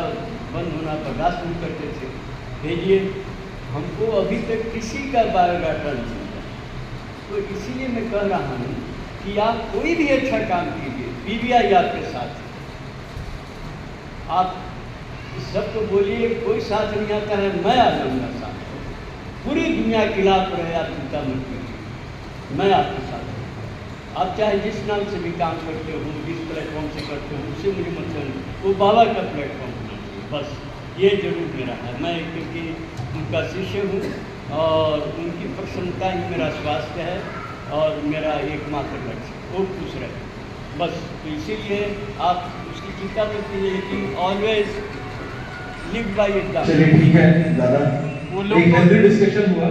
बंद होना बर्दाश्त नहीं करते थे, भेजिए। हमको अभी तक किसी का बायोडाटा नहीं मिला। तो इसीलिए मैं कह रहा हूँ कि आप कोई भी अच्छा काम कीजिए, पीबीआई आपके साथ है। आप सबको बोलिए कोई साथ नहीं आता है, मैं आ जाऊँगा साथ। पूरी दुनिया के खिलाफ रहे, आप चिंता मत कीजिए, मैं आपके साथ हूँ। आप चाहे जिस नाम से भी काम करते हो, जिस प्लेटफॉर्म से करते हो, उससे मुझे मतलब नहीं, वो बाबा का प्लेटफॉर्म होना चाहिए, बस ये जरूर मेरा है। मैं क्योंकि उनका शिष्य हूँ और उनकी प्रसन्नता ही मेरा स्वास्थ्य है और मेरा एकमात्र लक्ष्य, वो खुश रहे बस। तो इसीलिए आप उसकी चिंता मत कीजिए, लेकिन ऑलवेज लिव बाय एग्जाम्पल। चलिए ठीक है दादा, एक हेल्दी डिस्कशन हुआ।